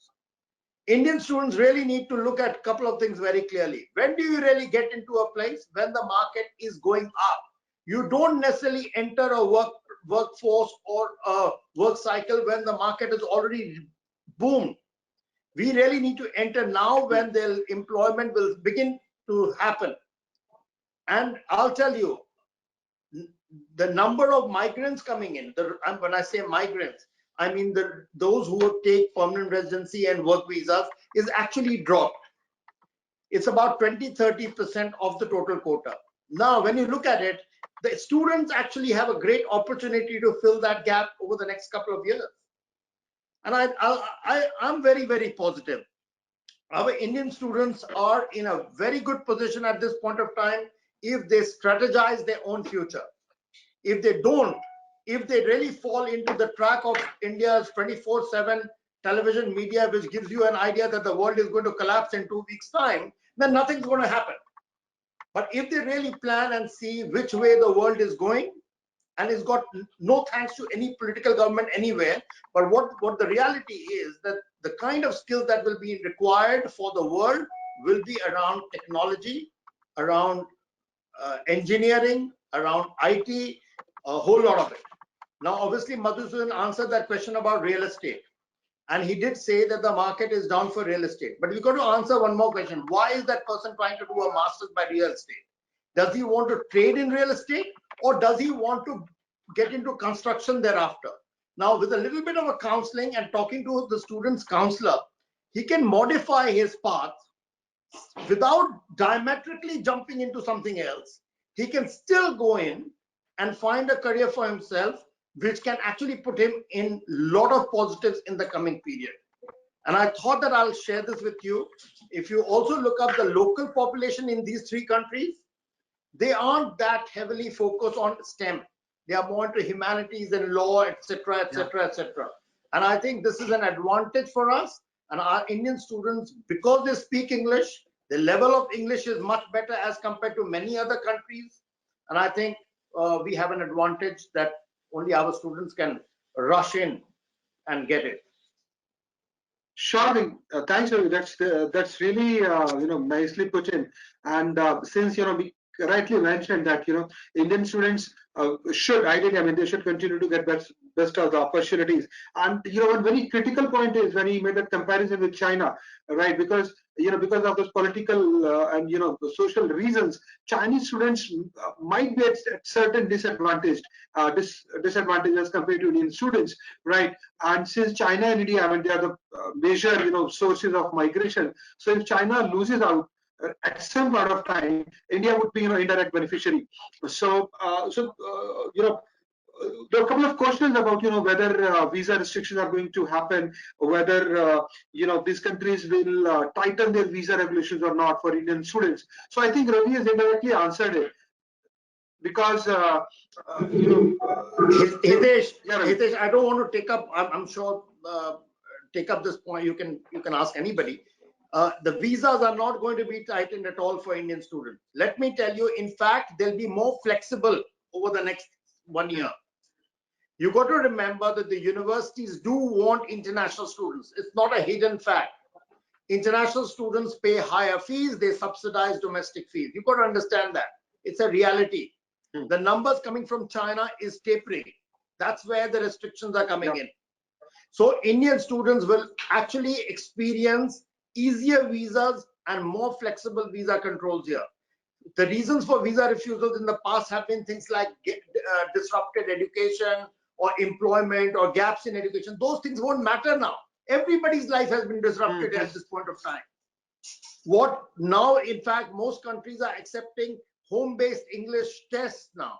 Indian students really need to look at a couple of things very clearly. When do you really get into a place? When the market is going up. You don't necessarily enter a workforce or a work cycle when the market is already boomed. We really need to enter now when the employment will begin to happen. And I'll tell you, the number of migrants coming in, when I say migrants, I mean those who take permanent residency and work visas is actually dropped. It's about 20-30% of the total quota. Now, when you look at it, the students actually have a great opportunity to fill that gap over the next couple of years. And I'm very, very positive. Our Indian students are in a very good position at this point of time if they strategize their own future. If they don't, if they really fall into the track of India's 24/7 television media, which gives you an idea that the world is going to collapse in 2 weeks' time, then nothing's going to happen. But if they really plan and see which way the world is going, and it's got no thanks to any political government anywhere, but what the reality is that the kind of skills that will be required for the world will be around technology, around engineering, around IT, a whole lot of it. Now, obviously, Madhusudan answered that question about real estate. And he did say that the market is down for real estate. But we've got to answer one more question. Why is that person trying to do a master's by real estate? Does he want to trade in real estate, or does he want to get into construction thereafter? Now, with a little bit of a counseling and talking to the student's counselor, he can modify his path without diametrically jumping into something else. He can still go in and find a career for himself, which can actually put him in a lot of positives in the coming period. And I thought that I'll share this with you. If you also look up the local population in these three countries, they aren't that heavily focused on STEM. They are more into humanities and law, etc., etc., etc. And I think this is an advantage for us. And our Indian students, because they speak English, the level of English is much better as compared to many other countries. And I think we have an advantage that only our students can rush in and get it. Sure, thanks, Ravi. That's really nicely put in. And since we rightly mentioned that Indian students should ideally, I mean, they should continue to get best of the opportunities. And one very critical point is when he made that comparison with China, right? Because because of those political and the social reasons, Chinese students might be at certain disadvantages compared to Indian students, right? And since China and India, I mean, they are the major sources of migration. So if China loses out at some point of time, India would be indirect beneficiary. So there are a couple of questions about whether visa restrictions are going to happen, whether these countries will tighten their visa regulations or not for Indian students. So I think Ravi has indirectly answered it, because Hitesh, yeah, Ravi. Hitesh, I don't want to take up. I'm sure take up this point. You can ask anybody. The visas are not going to be tightened at all for Indian students. Let me tell you, in fact, they'll be more flexible over the next 1 year. You got to remember that the universities do want international students. It's not a hidden fact. International students pay higher fees. They subsidize domestic fees. You got to understand that. It's a reality. The numbers coming from China is tapering. That's where the restrictions are coming in. So Indian students will actually experience easier visas and more flexible visa controls here. The reasons for visa refusals in the past have been things like disrupted education or employment or gaps in education. Those things won't matter now. Everybody's life has been disrupted at this point of time. What now, in fact, most countries are accepting home-based English tests now.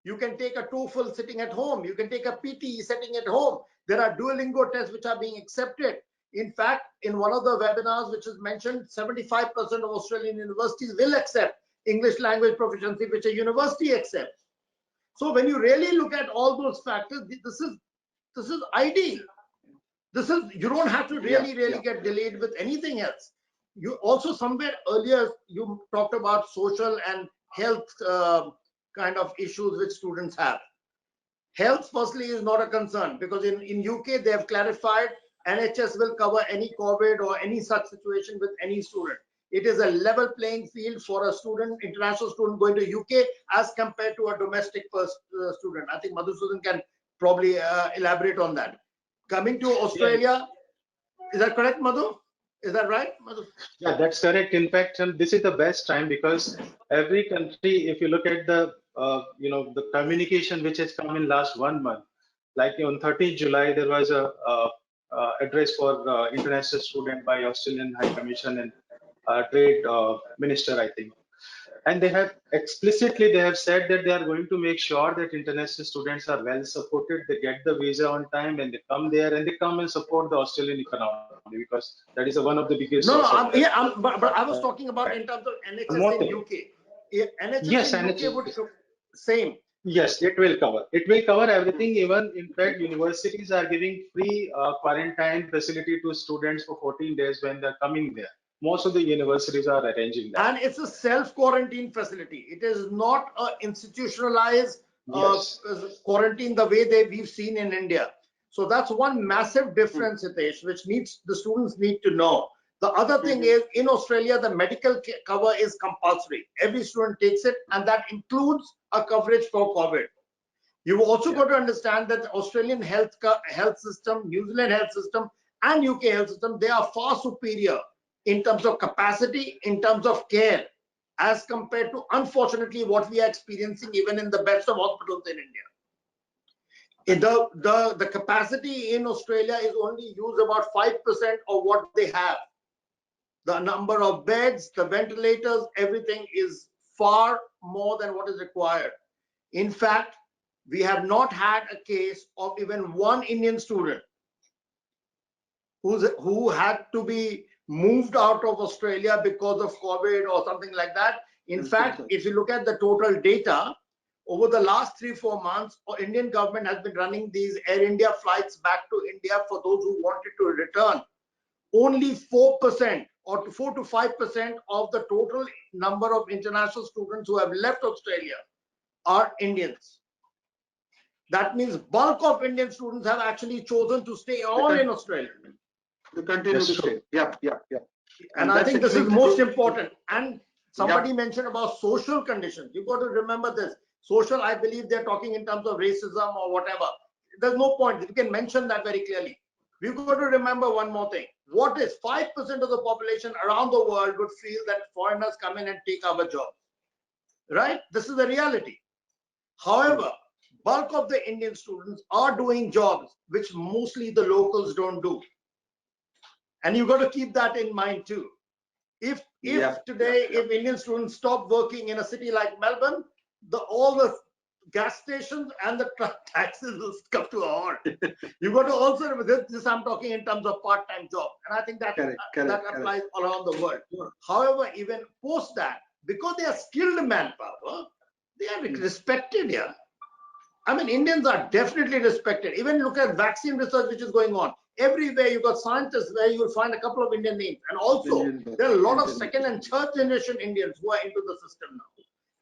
You can take a TOEFL sitting at home. You can take a PTE sitting at home. There are Duolingo tests which are being accepted. In fact, in one of the webinars which is mentioned, 75% of Australian universities will accept English language proficiency, which a university accepts. So when you really look at all those factors, this is ideal. This is, you don't have to really get delayed with anything else. You also, somewhere earlier, you talked about social and health kind of issues which students have. Health, firstly, is not a concern, because in UK they have clarified NHS will cover any COVID or any such situation with any student. It is a level playing field for a student, international student going to UK as compared to a domestic student. I think Madhusudan can probably elaborate on that. Coming to Australia, is that correct, Madhu? Is that right, Madhu? Yeah, that's correct. In fact, and this is the best time, because every country, if you look at the the communication which has come in last 1 month, like on 13th July, there was a address for international student by Australian High Commission and Trade Minister, I think. And they have explicitly, they have said that they are going to make sure that international students are well supported, they get the visa on time, and they come there and they come and support the Australian economy, because that is one of the biggest No, source of but I was talking about in terms of NHS in UK. NHS Yes, in UK would same. Yes, it will cover. It will cover everything. Even, in fact, universities are giving free quarantine facility to students for 14 days when they're coming there. Most of the universities are arranging that. And it's a self-quarantine facility. It is not a institutionalized quarantine the way we've seen in India. So that's one massive difference, Hitesh, which the students need to know, The other thing is, in Australia, the medical cover is compulsory. Every student takes it, and that includes a coverage for COVID. You've also got to understand that the Australian health system, New Zealand health system, and UK health system, they are far superior in terms of capacity, in terms of care, as compared to, unfortunately, what we are experiencing even in the best of hospitals in India. The capacity in Australia is only used about 5% of what they have. The number of beds, the ventilators, everything is far more than what is required. In fact, we have not had a case of even one Indian student who had to be moved out of Australia because of COVID or something like that. In fact, if you look at the total data, over the last 3-4 months, the Indian government has been running these Air India flights back to India for those who wanted to return. Only 4% or 4 to 5% of the total number of international students who have left Australia are Indians. That means bulk of Indian students have actually chosen to stay on in Australia. They continue to stay. Yeah. And I think this is most important. And somebody mentioned about social conditions. You've got to remember this. Social, I believe they're talking in terms of racism or whatever. There's no point. You can mention that very clearly. We've got to remember one more thing. What is 5% of the population around the world would feel that foreigners come in and take our jobs? Right? This is the reality. However, bulk of the Indian students are doing jobs which mostly the locals don't do. And you've got to keep that in mind too. If Indian students stop working in a city like Melbourne, all the gas stations and the taxes will come to a halt. You've got to also remember this. I'm talking in terms of part-time jobs, and I think that applies all around the world. However, even post that, because they are skilled manpower, they are respected here. I mean, Indians are definitely respected. Even look at vaccine research which is going on. Everywhere you've got scientists where you will find a couple of Indian names. And also, there are a lot of second and third generation Indians who are into the system now.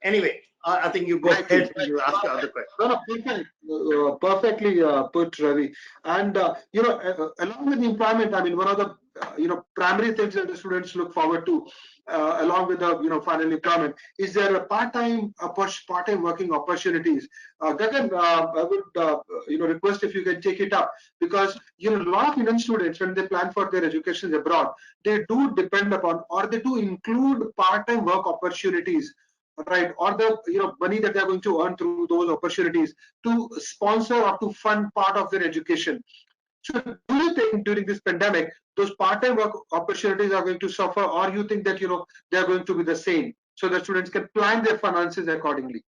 Anyway, I think you go ahead and you ask the other question. No, perfectly put, Ravi. And, along with the employment, I mean, one of the, primary things that the students look forward to, along with the, final employment, is there a part-time working opportunities. Gagan, I would, request if you can take it up, because, a lot of Indian students, when they plan for their education abroad, they do depend upon, or they do include part-time work opportunities, right, or the money that they're going to earn through those opportunities to sponsor or to fund part of their education. So do you think during this pandemic those part-time work opportunities are going to suffer, or you think that they're going to be the same, so that students can plan their finances accordingly?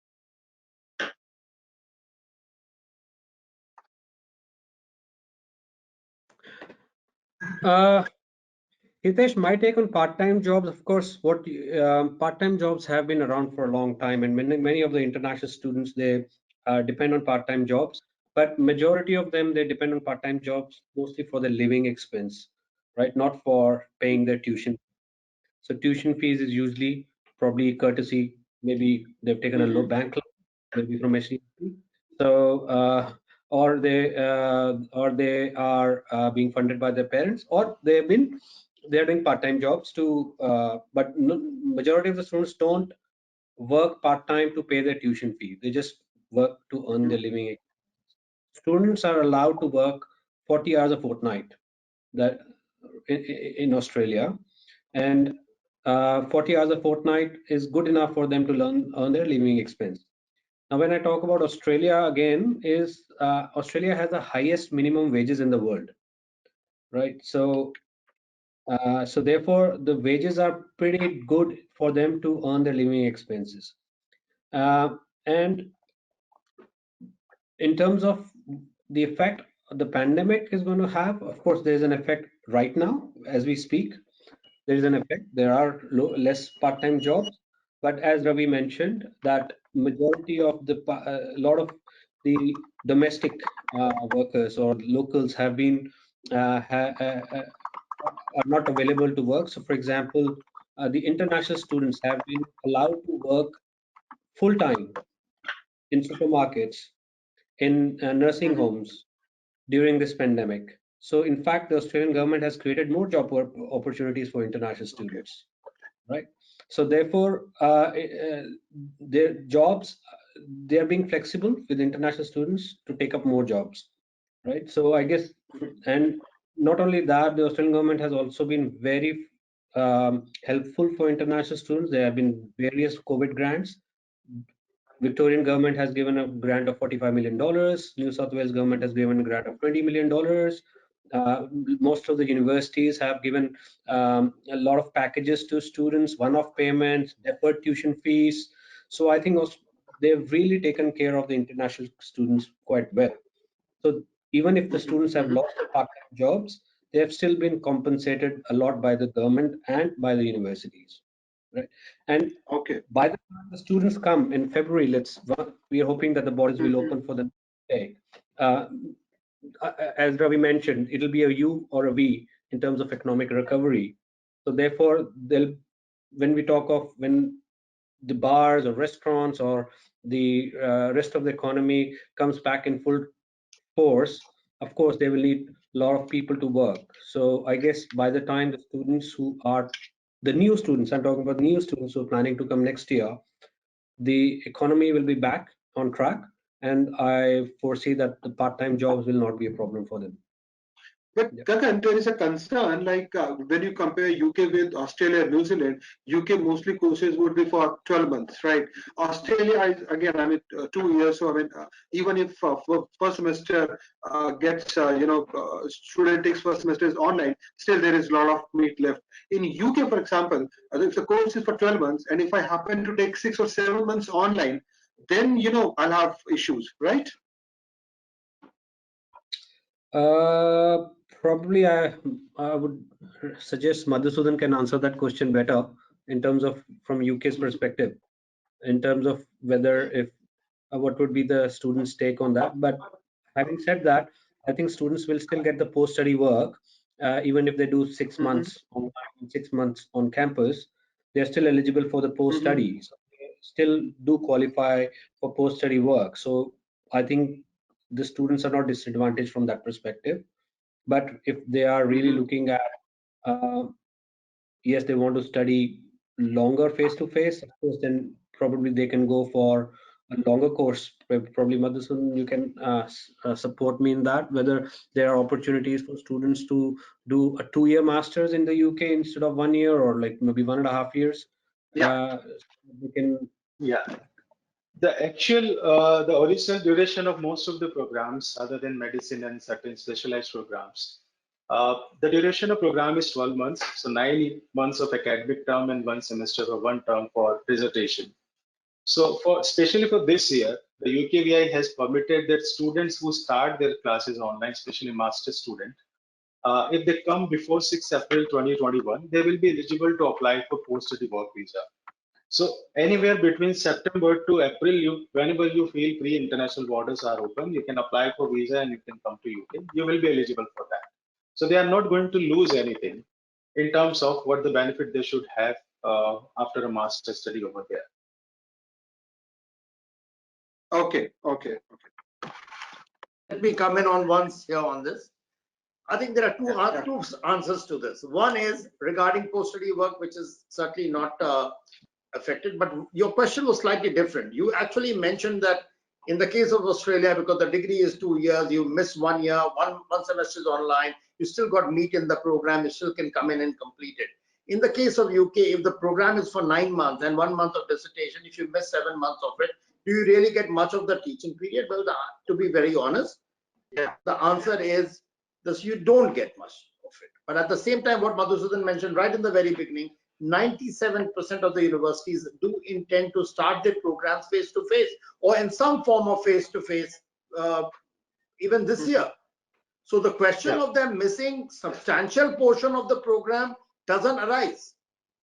Hitesh, my take on part-time jobs, of course, part-time jobs have been around for a long time, and many of the international students, they depend on part-time jobs, but majority of them, they depend on part-time jobs mostly for the living expense, right? Not for paying their tuition. So tuition fees is usually probably courtesy, maybe they've taken a low bank loan, maybe from HDFC. So, or they are being funded by their parents, or they're doing part-time jobs to, but majority of the students don't work part-time to pay their tuition fee. They just work to earn their living. Students are allowed to work 40 hours a fortnight that in Australia, and 40 hours a fortnight is good enough for them to earn their living expense. Now, when I talk about Australia again, Australia has the highest minimum wages in the world, right? So therefore, the wages are pretty good for them to earn their living expenses. And in terms of the effect the pandemic is going to have, of course, there's an effect right now as we speak. There is an effect. There are less part-time jobs, but as Ravi mentioned, that majority of a lot of the domestic workers or locals have been are not available to work. So, for example, the international students have been allowed to work full-time in supermarkets, in nursing homes during this pandemic. So in fact, the Australian government has created more job opportunities for international students, right? So therefore, their jobs, they are being flexible with international students to take up more jobs, right? So I guess, and not only that, the Australian government has also been very helpful for international students. There have been various COVID grants. Victorian government has given a grant of $45 million. New South Wales government has given a grant of $20 million. Most of the universities have given a lot of packages to students, one-off payments, deferred tuition fees. So I think they've really taken care of the international students quite well. So even if the students have lost their part-time jobs, they have still been compensated a lot by the government and by the universities, right? And by the time the students come in February, we are hoping that the borders will open for them. As Ravi mentioned, it'll be a U or a V in terms of economic recovery. So therefore, when we talk of when the bars or restaurants or the rest of the economy comes back in full force, of course, they will need a lot of people to work. So I guess by the time the students who are the new students, I'm talking about new students who are planning to come next year, the economy will be back on track, and I foresee that the part-time jobs will not be a problem for them. But Gagan, there is a concern like when you compare UK with Australia and New Zealand, UK mostly courses would be for 12 months, right? Australia, again, I mean, 2 years. So, I mean, even if first semester student takes first semester is online, still there is a lot of meat left. In UK, for example, if the course is for 12 months, and if I happen to take 6 or 7 months online, then, I'll have issues, right? Probably I would suggest Madhusudan can answer that question better in terms of from UK's perspective, in terms of whether if what would be the students' take on that. But having said that, I think students will still get the post-study work, even if they do 6 months online, 6 months on campus. They're still eligible for the post-study. So they still do qualify for post-study work. So I think the students are not disadvantaged from that perspective. But if they are really looking at, yes, they want to study longer face-to-face, of course, then probably they can go for a longer course. Probably Madhusudan, you can support me in that, whether there are opportunities for students to do a 2-year masters in the UK instead of 1 year, or like maybe 1.5 years. We can. Yeah. The original duration of most of the programs, other than medicine and certain specialized programs, the duration of program is 12 months. So 9 months of academic term and 1 semester or 1 term for dissertation. So especially for this year, the UKVI has permitted that students who start their classes online, especially master student, if they come before 6 April 2021, they will be eligible to apply for post-study work visa. So anywhere between September to April, whenever you feel pre-international borders are open, you can apply for visa and you can come to UK. You will be eligible for that. So they are not going to lose anything in terms of what the benefit they should have after a master study over there. Okay. Let me come in on once here on this. I think there are two answers to this. One is regarding post-study work, which is certainly not affected, but your question was slightly different. You actually mentioned that in the case of Australia, because the degree is 2 years, you miss 1 year, one semester is online, you still got meat in the program, you still can come in and complete it. In the case of UK, if the program is for 9 months and 1 month of dissertation, if you miss 7 months of it, do you really get much of the teaching period? Well, to be very honest, the answer is this: you don't get much of it. But at the same time, what Madhusudan mentioned right in the very beginning, 97% of the universities do intend to start their programs face-to-face or in some form of face-to-face even this year. So the question of them missing substantial portion of the program doesn't arise.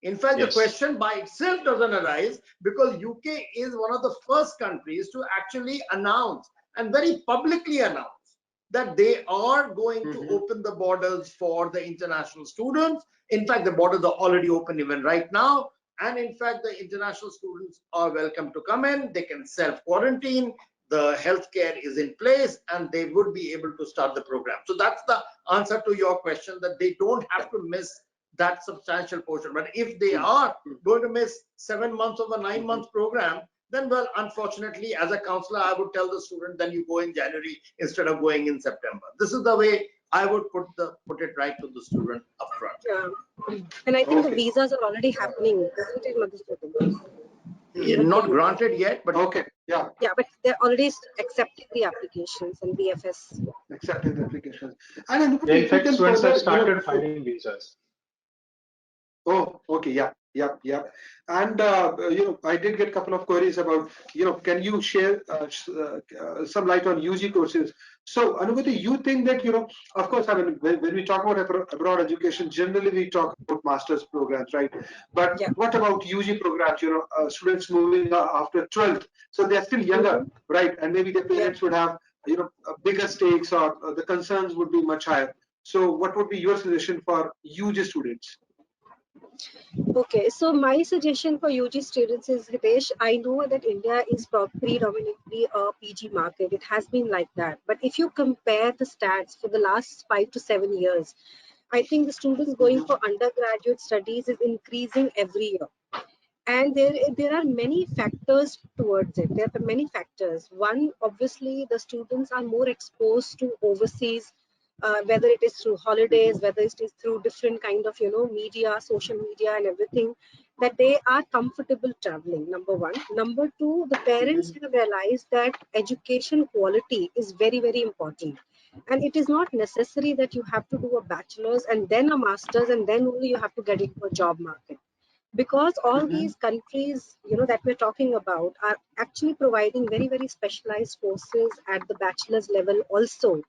In fact, the question by itself doesn't arise because UK is one of the first countries to actually announce and very publicly announce that they are going to open the borders for the international students. In fact, the borders are already open even right now. And in fact, the international students are welcome to come in. They can self-quarantine. the healthcare is in place, and they would be able to start the program. So that's the answer to your question, that they don't have to miss that substantial portion. But if they are going to miss 7 months of a 9 month program, then, well, unfortunately, as a counselor, I would tell the student, then you go in January instead of going in September. This is the way I would put it right to the student upfront. Yeah. And I think the visas are already happening, isn't it, Madhusudhan? Not granted yet, but okay, yeah. Yeah, but they're already accepting the applications and BFS. Accepting the applications. And Yeah, in if you fact, can students have further, started filing visas. Oh, okay, yeah. And I did get a couple of queries about, can you share some light on UG courses? So, Anubhuti, you think that, of course, I mean, when we talk about abroad education, generally we talk about master's programs, right? But Yeah. what about UG programs? Students moving after 12th, so they're still younger, right? And maybe their parents would have, bigger stakes, or the concerns would be much higher. So, what would be your suggestion for UG students? Okay, so my suggestion for UG students is, Hitesh, I know that India is predominantly a PG market. It has been like that. But if you compare the stats for the last 5 to 7 years, I think the students going for undergraduate studies is increasing every year. And there are many factors towards it. There are many factors. One, obviously, the students are more exposed to overseas, whether it is through holidays, whether it is through different kind of media, social media, and everything, that they are comfortable traveling. Number one. Number two, the parents have realized that education quality is very, very important. And it is not necessary that you have to do a bachelor's and then a master's and then only you have to get into a job market, because all these countries that we're talking about are actually providing very, very specialized courses at the bachelor's level also.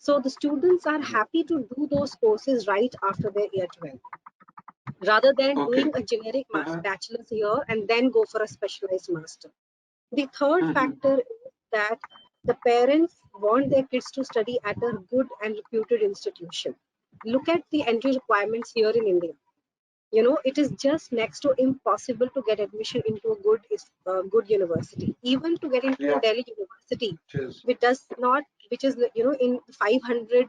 So the students are happy to do those courses right after their year 12, rather than doing a generic bachelor's here and then go for a specialized master. The third factor is that the parents want their kids to study at a good and reputed institution. Look at the entry requirements here in India. It is just next to impossible to get admission into a good university. Even to get into a Delhi university, which is in 500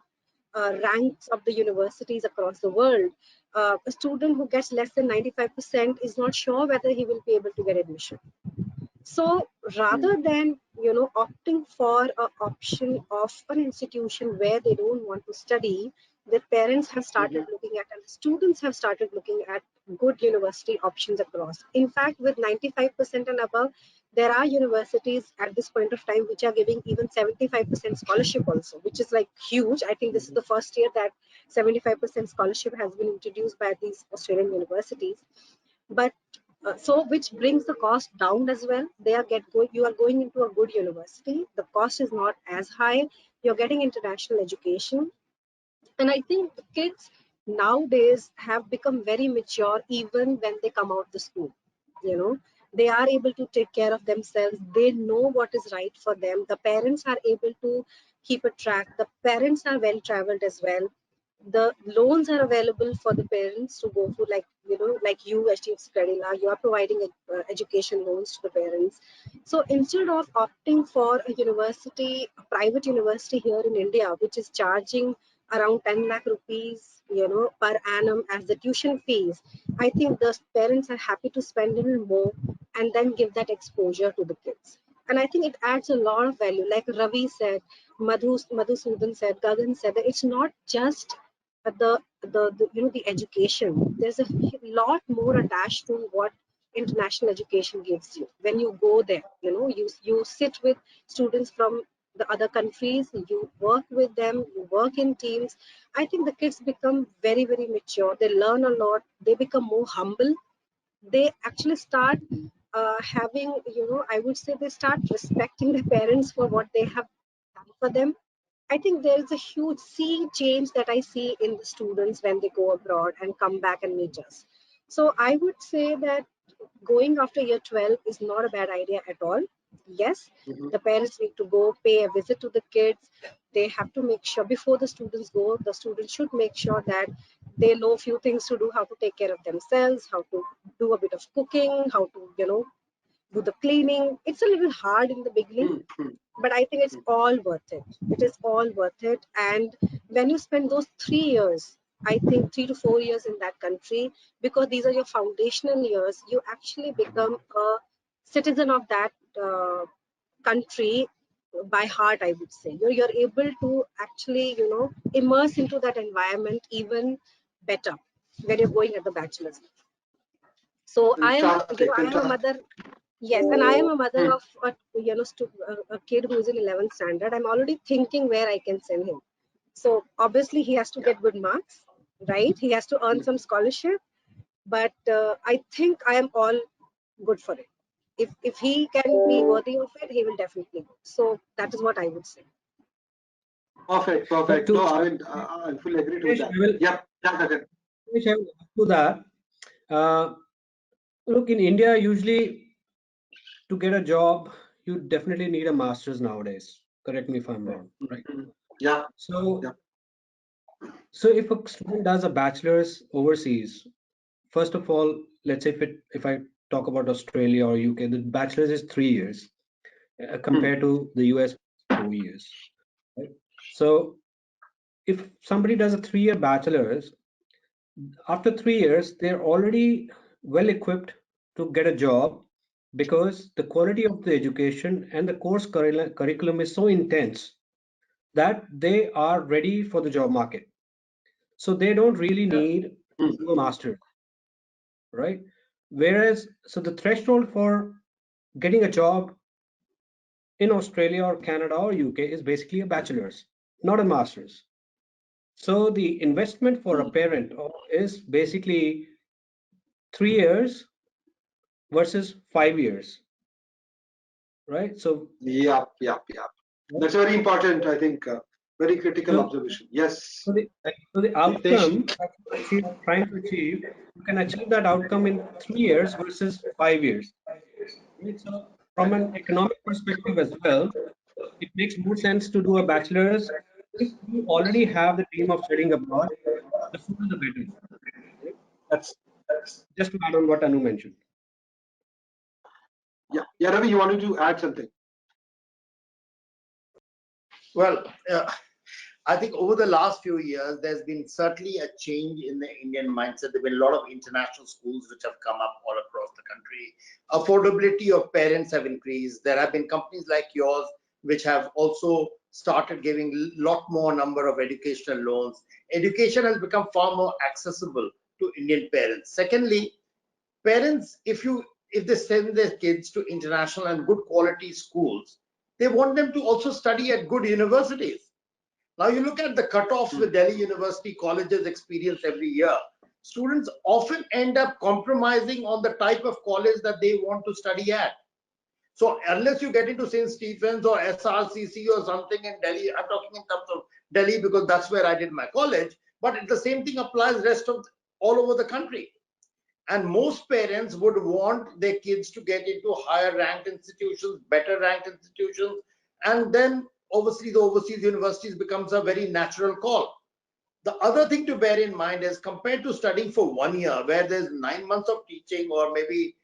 ranks of the universities across the world, a student who gets less than 95% is not sure whether he will be able to get admission. So rather than opting for an option of an institution where they don't want to study, the parents have started looking at, and students have started looking at good university options across. In fact, with 95% and above, there are universities at this point of time which are giving even 75% scholarship also, which is like huge. I think this is the first year that 75% scholarship has been introduced by these Australian universities. But so which brings the cost down as well. You are going into a good university. The cost is not as high. You're getting international education. And I think the kids nowadays have become very mature even when they come out the school. They are able to take care of themselves. They know what is right for them. The parents are able to keep a track. The parents are well traveled as well. The loans are available for the parents to go for, like you, HDFC Credila, you are providing education loans to the parents. So instead of opting for a private university here in India, which is charging around 10 lakh rupees, per annum as the tuition fees, I think the parents are happy to spend a little more and then give that exposure to the kids. And I think it adds a lot of value. Like Ravi said, Madhusudan said, Gagan said, that it's not just the education. There's a lot more attached to what international education gives you. When you go there, you sit with students from the other countries, you work with them, you work in teams. I think the kids become very, very mature. They learn a lot. They become more humble. They actually start having, I would say they start respecting their parents for what they have done for them. I think there is a huge sea change that I see in the students when they go abroad and come back and meet us. So I would say that going after year 12 is not a bad idea at all. Yes, the parents need to go pay a visit to the kids. They have to make sure before the students go, the students should make sure that they know a few things to do, how to take care of themselves, how to do a bit of cooking, how to, do the cleaning. It's a little hard in the beginning, but I think it's all worth it. It is all worth it. And when you spend those 3 years, I think 3 to 4 years in that country, because these are your foundational years, you actually become a citizen of that country by heart, I would say. You're able to actually, immerse into that environment even better when you're going at the bachelor's. So Fantastic, I am a fantastic. mother. Yes, and I am a mother Hmm. of a kid who is in 11th standard. I'm already thinking where I can send him. So obviously he has to Yeah. get good marks, right? He has to earn some scholarship, but I think I am all good for it. If he can be worthy of it, he will definitely go. So that is what I would say. Perfect, But perfect. to No, I mean, I fully agree with Hitesh, that. I will, Yep. Yeah, okay. Hitesh, I will add to that. Look, in India, usually to get a job, you definitely need a master's nowadays. Correct me if I'm wrong, right? Mhm. Yeah, So, yeah. so if a student does a bachelor's overseas, first of all, let's say if I talk about Australia or UK, the bachelor's is 3 years Hmm. compared to the US 4 years, right? So if somebody does a 3-year bachelor's, after 3 years, they're already well equipped to get a job because the quality of the education and the course curriculum is so intense that they are ready for the job market. So they don't really need Hmm. to do a master's, right? Whereas, so the threshold for getting a job in Australia or Canada or UK is basically a bachelor's, not a master's. So the investment for a parent is basically 3 years versus 5 years, right? So, Yep, yep, yep. That's very important, I think. Very critical so, observation. Yes. so the, so the Hitesh, outcome that trying to achieve, you can achieve that outcome in 3 years versus 5 years. Right? So from an economic perspective as well, it makes more sense to do a bachelor's if you already have the dream of studying abroad. The sooner the better. Right? That's just to add on what Anu mentioned. Yeah. Yeah, Ravi, you wanted to add something? Well, I think over the last few years, there's been certainly a change in the Indian mindset. There have been a lot of international schools which have come up all across the country. Affordability of parents have increased. There have been companies like yours which have also started giving a lot more number of educational loans. Education has become far more accessible to Indian parents. Secondly, parents, if they send their kids to international and good quality schools, they want them to also study at good universities. Now you look at the cutoffs Hmm. with Delhi University colleges experience every year. Students often end up compromising on the type of college that they want to study at. So unless you get into St. Stephen's or SRCC or something in Delhi, I'm talking in terms of Delhi because that's where I did my college, but the same thing applies rest of all over the country. And most parents would want their kids to get into higher ranked institutions, better ranked institutions, and then obviously the overseas universities becomes a very natural call. The other thing to bear in mind is compared to studying for 1 year where there's 9 months of teaching, or maybe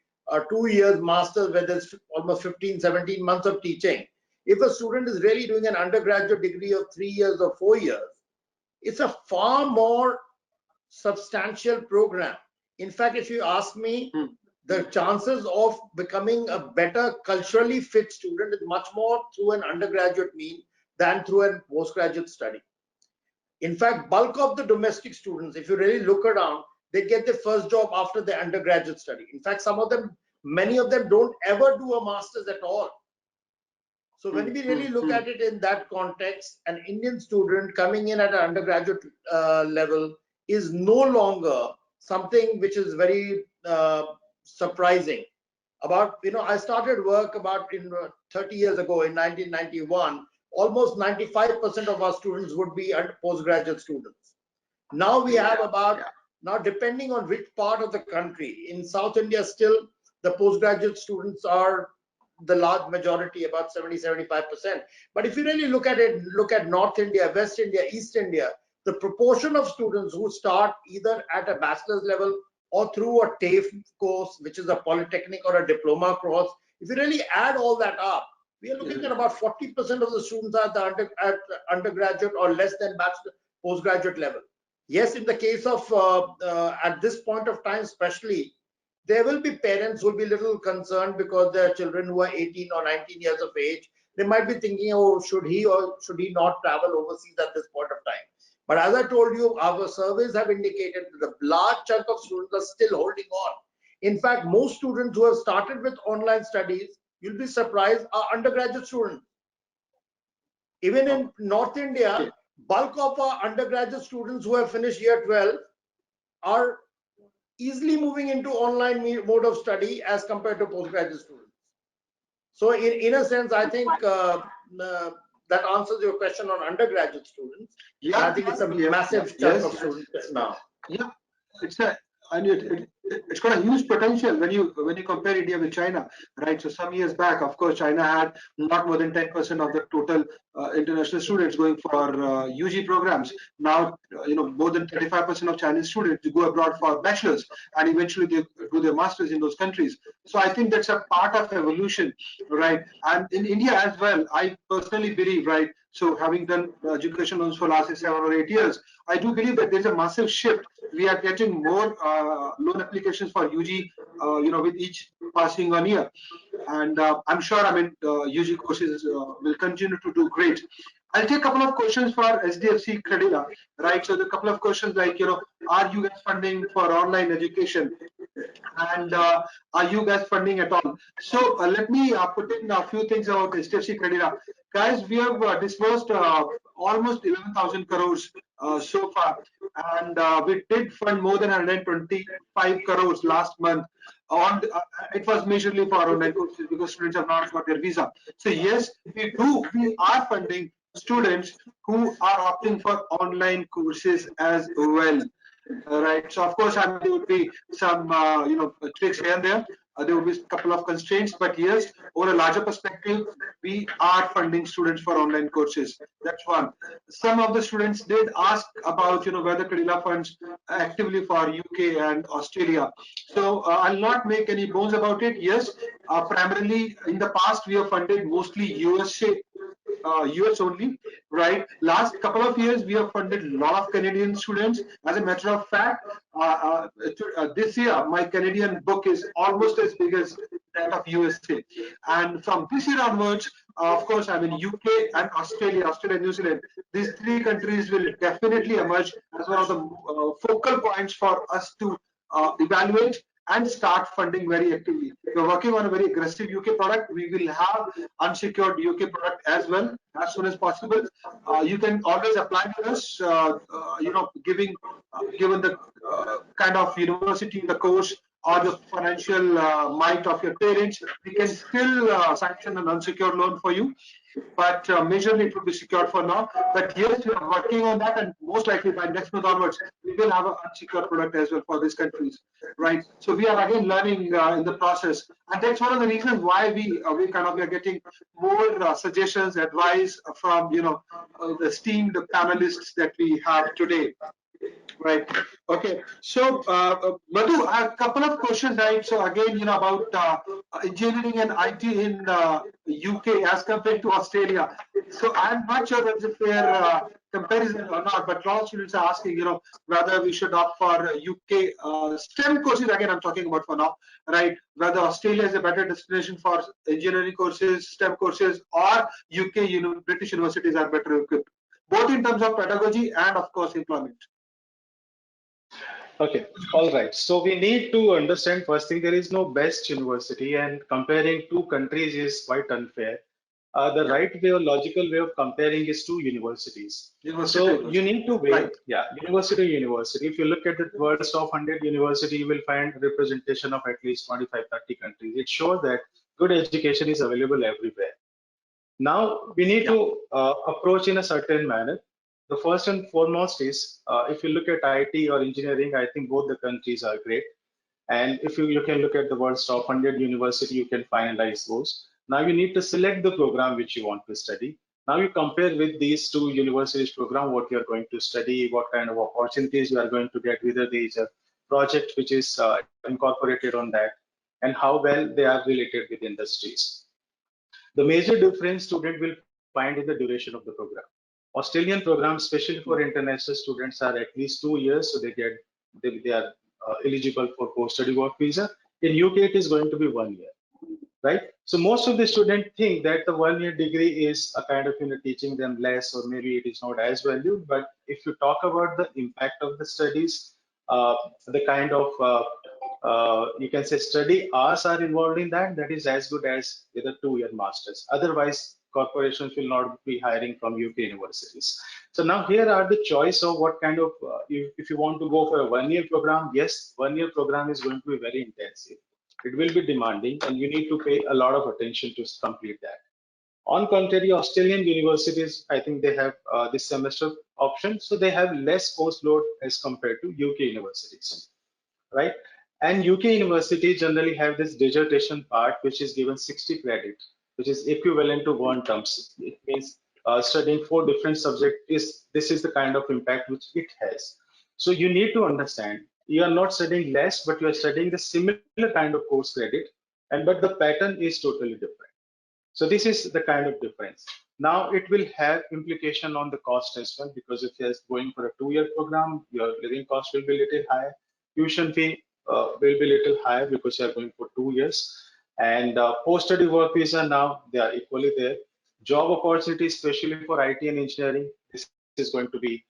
2 years master's where there's almost 15, 17 months of teaching. If a student is really doing an undergraduate degree of 3 years or 4 years, it's a far more substantial program. In fact, if you ask me, Hmm. the chances of becoming a better culturally fit student is much more through an undergraduate mean than through a postgraduate study. In fact, bulk of the domestic students, if you really look around, they get their first job after their undergraduate study. In fact, some of them, many of them don't ever do a master's at all. So Hmm. when we Hmm. really look Hmm. at it in that context, an Indian student coming in at an undergraduate level is no longer something which is very surprising. I started work about 30 years ago in 1991. Almost 95% of our students would be postgraduate students. Now we have Yeah, about, yeah. now depending on which part of the country, in South India still the postgraduate students are the large majority, about 70-75%. But if you really look at it, look at North India, West India, East India, the proportion of students who start either at a bachelor's level or through a TAFE course, which is a polytechnic or a diploma course, if you really add all that up, We are looking at about 40% of the students at the undergraduate or less than bachelor postgraduate level. Yes, in the case of at this point of time, especially, there will be parents who will be a little concerned because their children who are 18 or 19 years of age, they might be thinking, oh, should he or should he not travel overseas at this point of time? But as I told you, our surveys have indicated that a large chunk of students are still holding on. In fact, most students who have started with online studies, you'll be surprised, are undergraduate students. Even in North India, bulk of our undergraduate students who have finished year 12 are easily moving into online mode of study as compared to postgraduate students. So in a sense, I think that answers your question on undergraduate students. Yeah, I think it's a massive chunk of students now. Yeah, it's a and it's got a huge potential when you compare India with China, right? So some years back, of course, China had not more than 10% of the total international students going for UG programs. Now, more than 35% of Chinese students go abroad for bachelors, and eventually they do their masters in those countries. So I think that's a part of evolution, right? And in India as well, I personally believe, right? So having done education loans for last 7 or 8 years, I do believe that there's a massive shift. We are getting more loan applications for UG, with each passing on year. And I'm sure, UG courses will continue to do great. I'll take a couple of questions for HDFC Credila, right? So the couple of questions like, are you guys funding for online education? And are you guys funding at all? So let me put in a few things about HDFC Credila. Guys, we have disbursed almost 11,000 crores so far, and we did fund more than 125 crores last month. It was majorly for online courses because students have not got their visa. So yes, we are funding students who are opting for online courses as well. Right. So of course, there would be some tricks here and there. There will be a couple of constraints, but yes, over a larger perspective, we are funding students for online courses. That's one. Some of the students did ask about whether Credila funds actively for UK and Australia. So I'll not make any bones about it. Yes, primarily in the past we have funded mostly USA. US only, right? Last couple of years, we have funded a lot of Canadian students. As a matter of fact, this year, my Canadian book is almost as big as that of USA. And from this year onwards, of course, UK and Australia, New Zealand, these three countries will definitely emerge as one of the focal points for us to evaluate and start funding very actively. We're working on a very aggressive UK product. We will have unsecured UK product as well as soon as possible. You can always apply to us, given the kind of university, the course, or the financial might of your parents, we can still sanction an unsecured loan for you. But majorly it will be secured for now. But yes, we are working on that, and most likely by next month onwards, we will have an unsecured product as well for these countries, right? So we are again learning in the process, and that's one of the reasons why we are getting more suggestions, advice from the esteemed panelists that we have today. Right. Okay. So, Madhu, a couple of questions, right? So again, about engineering and IT in UK as compared to Australia. So I'm not sure that's a fair comparison or not, but a lot of students are asking, whether we should opt for UK STEM courses. Again, I'm talking about for now, right? Whether Australia is a better destination for engineering courses, STEM courses, or UK, British universities are better equipped, both in terms of pedagogy and, of course, employment. Okay, all right. So we need to understand first thing, there is no best university, and comparing two countries is quite unfair. The right way or logical way of comparing is two universities. So you need to weigh, right. Yeah, university. If you look at the world's top 100 university, you will find representation of at least 25-30 countries. It shows that good education is available everywhere. Now we need to approach in a certain manner. The first and foremost is, if you look at IT or engineering, I think both the countries are great. And if you can look at the world's top 100 university, you can finalize those. Now you need to select the program which you want to study. Now you compare with these two universities program, what you are going to study, what kind of opportunities you are going to get, whether there is a project which is incorporated on that, and how well they are related with industries. The major difference student will find in the duration of the program. Australian programs, especially for international students, are at least 2 years, so they are eligible for post-study work visa. In UK, it is going to be 1 year, right? So most of the students think that the 1 year degree is a kind of teaching them less, or maybe it is not as valued. But if you talk about the impact of the studies, the kind of you can say study hours are involved in that, that is as good as with a 2 year masters. Otherwise, corporations will not be hiring from UK universities. So now here are the choice of what kind of if you want to go for a 1 year program. Yes, 1 year program is going to be very intensive. It will be demanding, and you need to pay a lot of attention to complete that. On contrary, Australian universities, I think they have this semester option, so they have less course load as compared to UK universities, right? And UK universities generally have this dissertation part, which is given 60 credit, which is equivalent to 1 terms. It means studying 4 different subjects. This is the kind of impact which it has. So you need to understand, you are not studying less, but you are studying the similar kind of course credit, but the pattern is totally different. So this is the kind of difference. Now it will have implication on the cost as well, because if you're going for a 2 year program, your living cost will be a little higher. Tuition fee will be a little higher because you're going for 2 years. And post-study work visa, now they are equally there. Job opportunities, especially for IT and engineering, this is going to be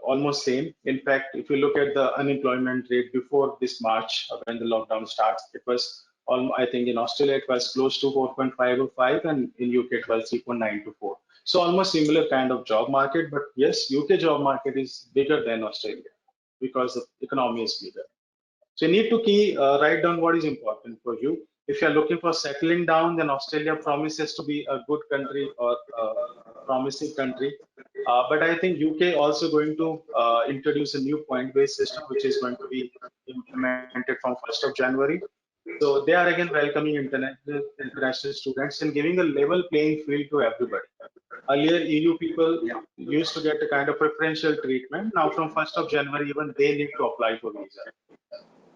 almost same. In fact, if you look at the unemployment rate before this March, when the lockdown starts, it was I think in Australia it was close to 4.5 or 5, and in UK it was 3.9 to 4. So almost similar kind of job market, but yes, UK job market is bigger than Australia because the economy is bigger. So you need to write down what is important for you. If you are looking for settling down, then Australia promises to be a good country or a promising country. But I think UK also going to introduce a new point-based system, which is going to be implemented from 1st of January. So they are again welcoming international students and giving a level playing field to everybody. Earlier, EU people used to get a kind of preferential treatment. Now from 1st of January, even they need to apply for visa.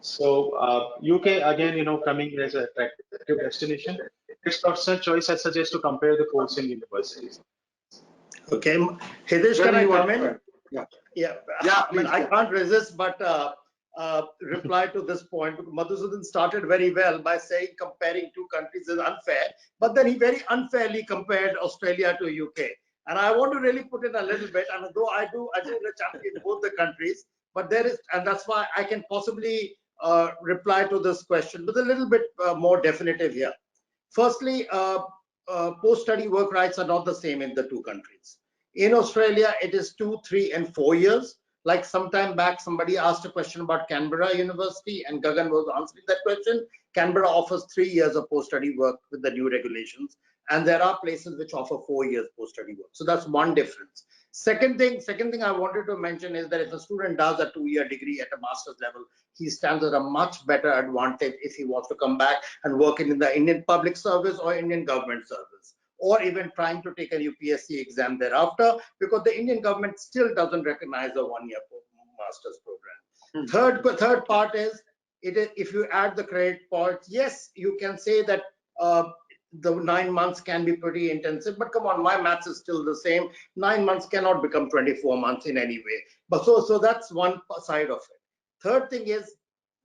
So UK again, coming as an attractive destination. It's personal choice. I suggest to compare the course in universities. Okay, Hitesh, can I come in? Yeah. I mean, I can't resist but reply to this point. Madhusudan started very well by saying comparing two countries is unfair, but then he very unfairly compared Australia to UK. And I want to really put in a little bit, and though I do champion both the countries, but there is, and that's why I can possibly reply to this question with a little bit more definitive here. Firstly, post-study work rights are not the same in the two countries. In Australia, it is 2, 3, and 4 years. Like some time back, somebody asked a question about Canberra University, and Gagan was answering that question. Canberra offers 3 years of post-study work with the new regulations, and there are places which offer 4 years post-study work. So that's one difference. Second thing I wanted to mention is that if a student does a 2-year degree at a master's level, he stands at a much better advantage if he wants to come back and work in the Indian public service or Indian government service, or even trying to take a UPSC exam thereafter, because the Indian government still doesn't recognize a 1-year master's program. Third part is, if you add the credit points, yes, you can say that the 9 months can be pretty intensive, but come on, my maths is still the same. 9 months cannot become 24 months in any way. But so that's one side of it. Third thing is,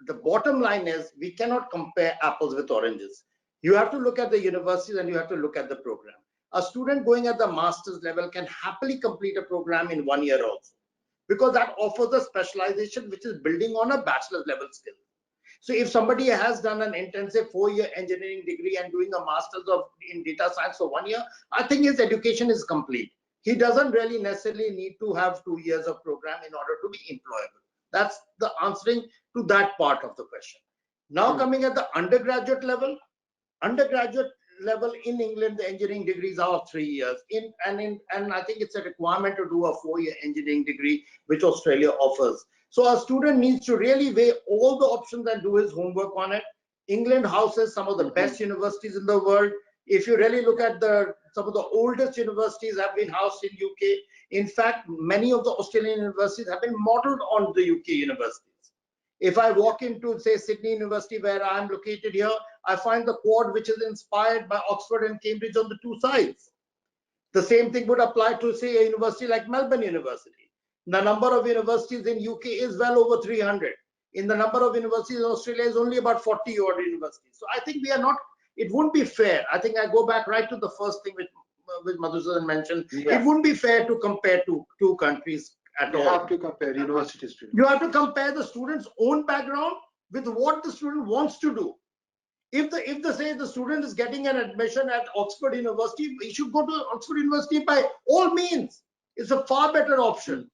the bottom line is, we cannot compare apples with oranges. You have to look at the universities and you have to look at the program. A student going at the master's level can happily complete a program in 1 year also, because that offers a specialization which is building on a bachelor's level skill. So if somebody has done an intensive 4-year engineering degree and doing a master's in data science for 1 year, I think his education is complete. He doesn't really necessarily need to have 2 years of program in order to be employable. That's the answering to that part of the question. Now coming at the undergraduate level in England, the engineering degrees are 3 years. And I think it's a requirement to do a 4-year engineering degree, which Australia offers. So a student needs to really weigh all the options and do his homework on it. England houses some of the best universities in the world. If you really look at some of the oldest universities have been housed in UK. In fact, many of the Australian universities have been modeled on the UK universities. If I walk into, say, Sydney University, where I'm located here, I find the quad which is inspired by Oxford and Cambridge on the two sides. The same thing would apply to, say, a university like Melbourne University. The number of universities in UK is well over 300. In the number of universities in Australia is only about 40 odd universities. So I think we are not, it wouldn't be fair. I think I go back right to the first thing which Madhusudan mentioned. Yeah. It wouldn't be fair to compare two countries at all. You have to compare universities. You have to compare the student's own background with what the student wants to do. If the student is getting an admission at Oxford University, he should go to Oxford University by all means. It's a far better option.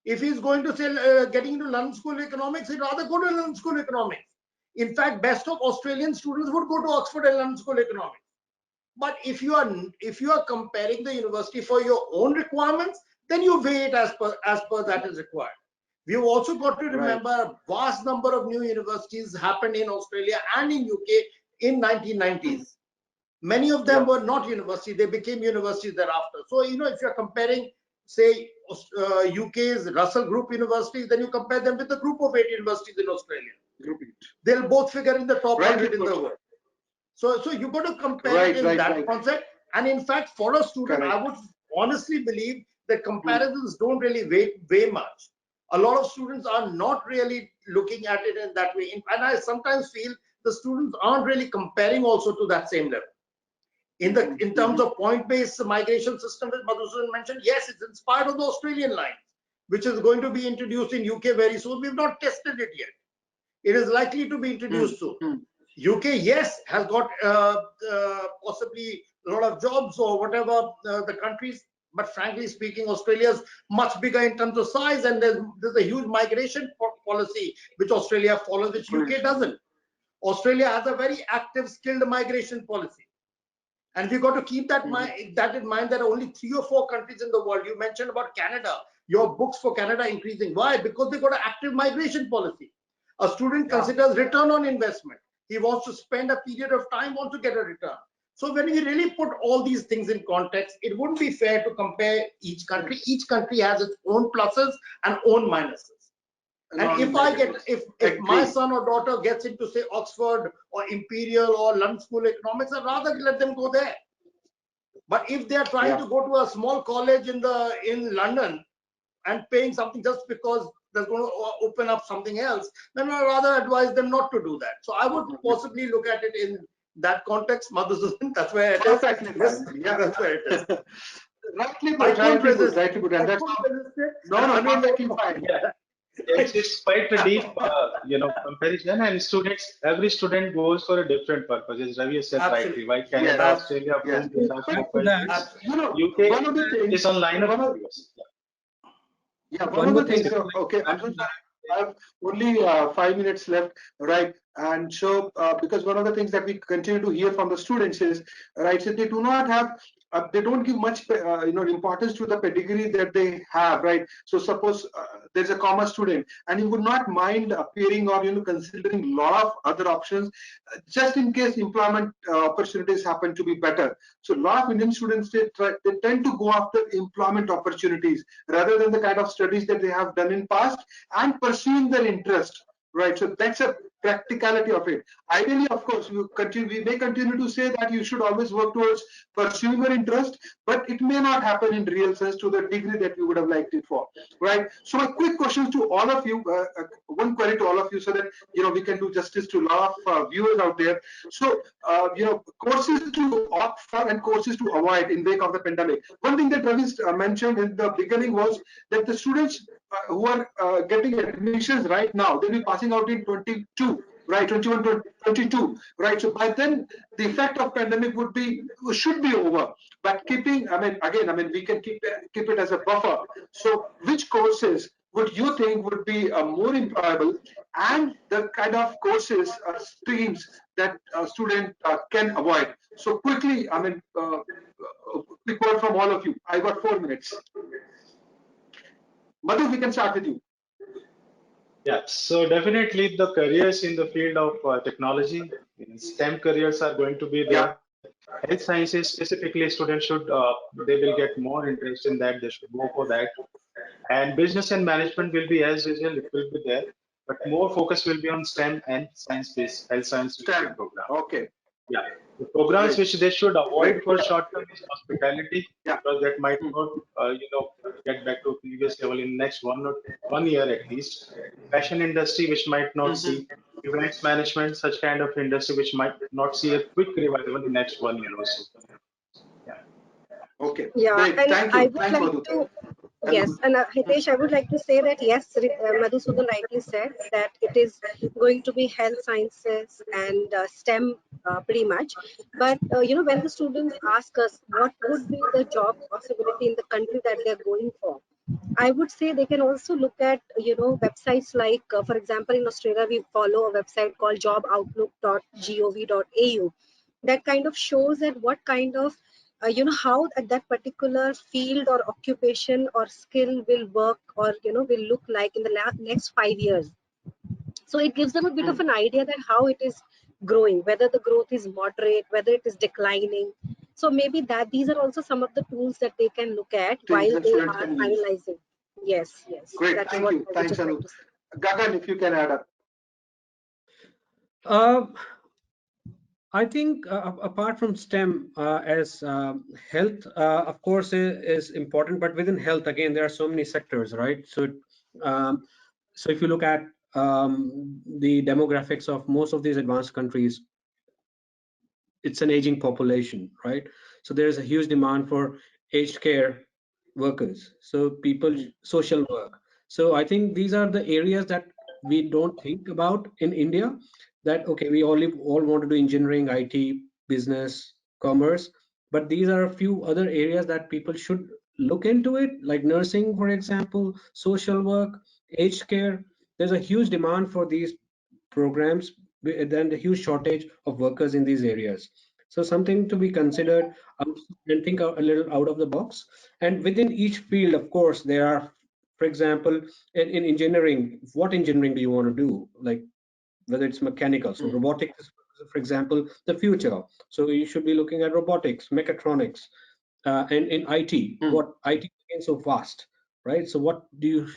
If he's going to say getting into London School of Economics, he'd rather go to London School of Economics. In fact, best of Australian students would go to Oxford and London School of Economics. But if you are comparing the university for your own requirements, then you weigh it as per that is required. We've also got to remember a vast number of new universities happened in Australia and in UK in 1990s. Many of them were not universities; they became universities thereafter. So if you're comparing, say, UK's Russell Group universities, then you compare them with the group of 8 universities in Australia. They'll both figure in the top 100 in the world. So you've got to compare it in that concept. And in fact, for a student, I would honestly believe that comparisons don't really weigh much. A lot of students are not really looking at it in that way. And I sometimes feel the students aren't really comparing also to that same level. In terms of point-based migration system that Madhusudan mentioned, yes, it's inspired on the Australian lines, which is going to be introduced in UK very soon. We've not tested it yet. It is likely to be introduced soon. UK, yes, has got possibly a lot of jobs or whatever the countries, but frankly speaking, Australia is much bigger in terms of size, and there's a huge migration policy which Australia follows, which UK doesn't. Australia has a very active skilled migration policy. And we've got to keep that in mind. There are only 3 or 4 countries in the world. You mentioned about Canada. Your books for Canada increasing. Why? Because they've got an active migration policy. A student considers return on investment. He wants to spend a period of time, wants to get a return. So when we really put all these things in context, it wouldn't be fair to compare each country. Each country has its own pluses and own minuses. And if my son or daughter gets into, say, Oxford or Imperial or London School of Economics, I'd rather let them go there. But if they are trying to go to a small college in London and paying something just because they're going to open up something else, then I'd rather advise them not to do that. So I would possibly look at it in that context. Madhusudan, that's where it is. That's where it is. Rightly put. And that's perfectly fine. It's quite a deep, comparison, and every student goes for a different purpose. As Ravi said rightly, why Canada, Australia, UK one of the things is online of US. One of the things. Okay, I have only 5 minutes left, right? And so, because one of the things that we continue to hear from the students is, right, so they do not have, they don't give much, importance to the pedigree that they have, right? So suppose there's a commerce student and he would not mind appearing or, considering a lot of other options, just in case employment opportunities happen to be better. So a lot of Indian students, they tend to go after employment opportunities rather than the kind of studies that they have done in past and pursuing their interest. Right, so that's a practicality of it. Ideally, of course, we may continue to say that you should always work towards pursuing your interest, but it may not happen in real sense to the degree that you would have liked it for. Right. So my quick questions to all of you, one query to all of you, so that we can do justice to a lot of viewers out there. So courses to opt for and courses to avoid in wake of the pandemic. One thing that Ravi mentioned in the beginning was that the students who are getting admissions right now, they'll be passing out in 22, right? 21, 22, right? So by then, the effect of pandemic should be over. But keeping, we can keep it as a buffer. So which courses would you think would be more employable, and the kind of courses, streams that a student can avoid? So quickly, quick word from all of you. I got 4 minutes. Madhu, we can start with you. Yeah, so definitely the careers in the field of technology, STEM careers are going to be there. Health sciences specifically, students should, they will get more interest in that, they should go for that. And business and management will be as usual, it will be there. but more focus will be on STEM and science-based health science STEM. related program. Okay. Yeah, the programs Great. which they should avoid Great. for short term is hospitality, Yeah. because that might not, get back to previous level in next 1 year at least. Fashion industry, which might not Mhm. see events management, such kind of industry, which might not see a quick revival in next 1 year or so. Yeah. Okay. Yeah, Great. and Thank I you. would Thanks, like Madhu. to, And yes, and Hitesh, I would like to say that yes, Madhusudan rightly said that it is going to be health sciences and STEM pretty much. But when the students ask us what would be the job possibility in the country that they're going for, I would say they can also look at websites like, for example, in Australia we follow a website called joboutlook.gov.au that kind of shows that what kind of how that particular field or occupation or skill will work or will look like in the next 5 years. So it gives them a bit of an idea that how it is growing, whether the growth is moderate, whether it is declining. So maybe that these are also some of the tools that they can look at things while that they students are can use. finalizing. Yes, Great. that's Thank what you. I would Thanks, just like Anu. to say. Gagan, if you can add up. Uh, I think apart from STEM, as health, of course, is important, but within health, again, there are so many sectors, right? Um, so if you look at the demographics of most of these advanced countries, it's an aging population, right? So there's a huge demand for aged care workers. So people, social work. So I think these are the areas that we don't think about in India. That okay, we all want to do engineering, IT, business, commerce, but these are a few other areas that people should look into it, like nursing, for example, social work, aged care. There's a huge demand for these programs, then the huge shortage of workers in these areas. So something to be considered and think a little out of the box. And within each field, of course, there are, for example, in engineering, what engineering do you want to do? Like whether it's mechanical, so robotics is, for example, the future. So you should be looking at robotics, mechatronics, and in IT, what IT is so fast, right? So what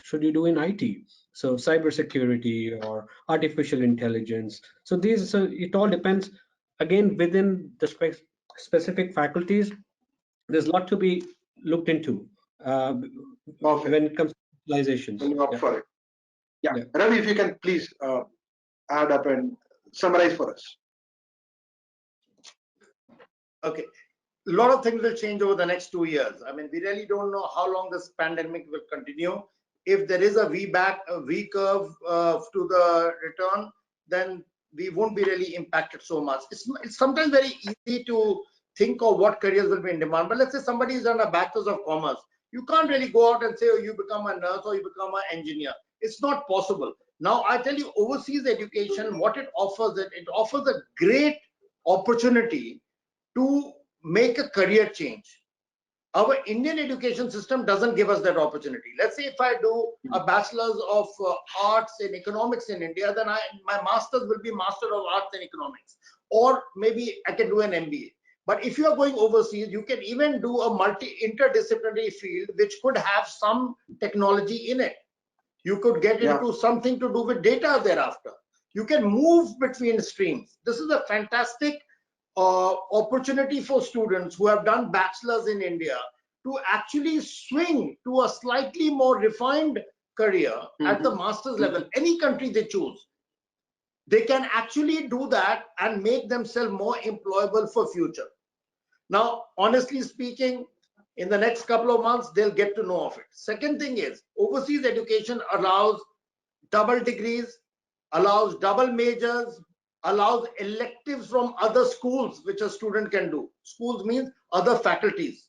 should you do in IT? So cybersecurity or artificial intelligence. So it all depends again within the specific faculties. There's a lot to be looked into Perfect. when it comes to utilizations. When you opt Yeah. for it. Yeah. Yeah. Ravi, if you can please add up and summarize for us. Okay. A lot of things will change over the next 2 years. I mean, we really don't know how long this pandemic will continue. If there is a V curve to the return, then we won't be really impacted so much. It's sometimes very easy to think of what careers will be in demand. But let's say somebody has done a bachelor's of commerce. You can't really go out and say, oh, you become a nurse or you become an engineer. It's not possible. Now, I tell you, overseas education, what it offers a great opportunity to make a career change. Our Indian education system doesn't give us that opportunity. Let's say if I do a bachelor's of arts in economics in India, then my master's will be master of arts in economics, or maybe I can do an MBA. But if you are going overseas, you can even do a interdisciplinary field which could have some technology in it. You could get into something to do with data thereafter. You can move between streams. This is a fantastic opportunity for students who have done bachelor's in India to actually swing to a slightly more refined career at the master's level, any country they choose. They can actually do that and make themselves more employable for future. Now, honestly speaking, in the next couple of months, they'll get to know of it. Second thing is, overseas education allows double degrees, allows double majors, allows electives from other schools which a student can do. Schools means other faculties.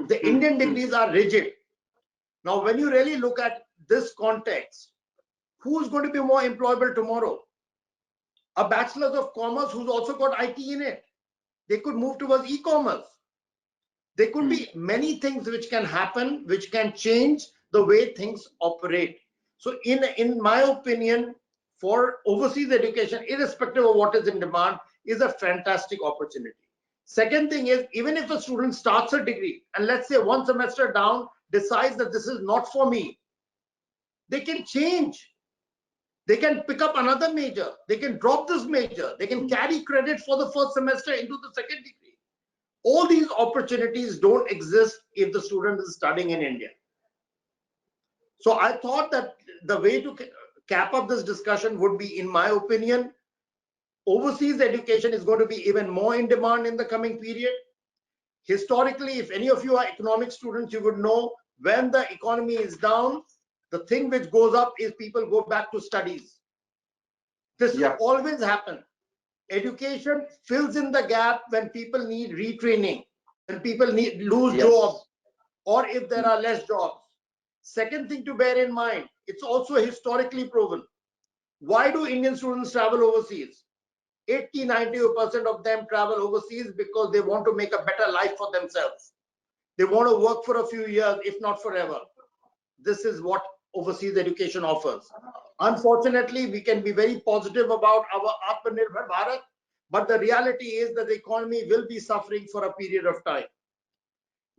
The Indian degrees are rigid. Now, when you really look at this context, who's going to be more employable tomorrow? A bachelor's of commerce who's also got IT in it. They could move towards e-commerce. There could be many things which can happen, which can change the way things operate. So in my opinion, for overseas education, irrespective of what is in demand, is a fantastic opportunity. Second thing is, even if a student starts a degree and let's say one semester down, decides that this is not for me, they can change. They can pick up another major. They can drop this major. They can carry credit for the first semester into the second degree. All these opportunities don't exist if the student is studying in India. So I thought that the way to cap up this discussion would be, in my opinion, overseas education is going to be even more in demand in the coming period. Historically, if any of you are economic students, you would know when the economy is down, the thing which goes up is people go back to studies. This will always happen. Education fills in the gap when people need retraining, when people lose jobs, or if there are less jobs. Second thing to bear in mind, it's also historically proven. Why do Indian students travel overseas? 80–90% of them travel overseas because they want to make a better life for themselves. They want to work for a few years, if not forever. This is what overseas education offers. Unfortunately, we can be very positive about our Atmanirbhar Bharat, but the reality is that the economy will be suffering for a period of time.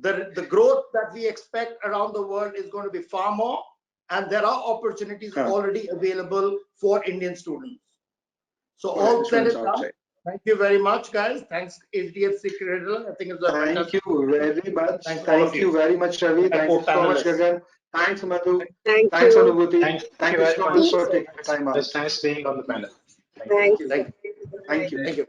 The growth that we expect around the world is going to be far more, and there are opportunities already available for Indian students. So all said and done, thank you very much, guys. Thanks, HDFC Credila. I think it's a fantastic. Thank you very much. Thank you very much, Ravi. Thank you so much, Gagan. Thanks, Madhu. Thank Thanks, you. Anubhuti. Thank you so much for Thank you. taking the time out. It's nice being on the panel. Thank you. Thank you. Thank you.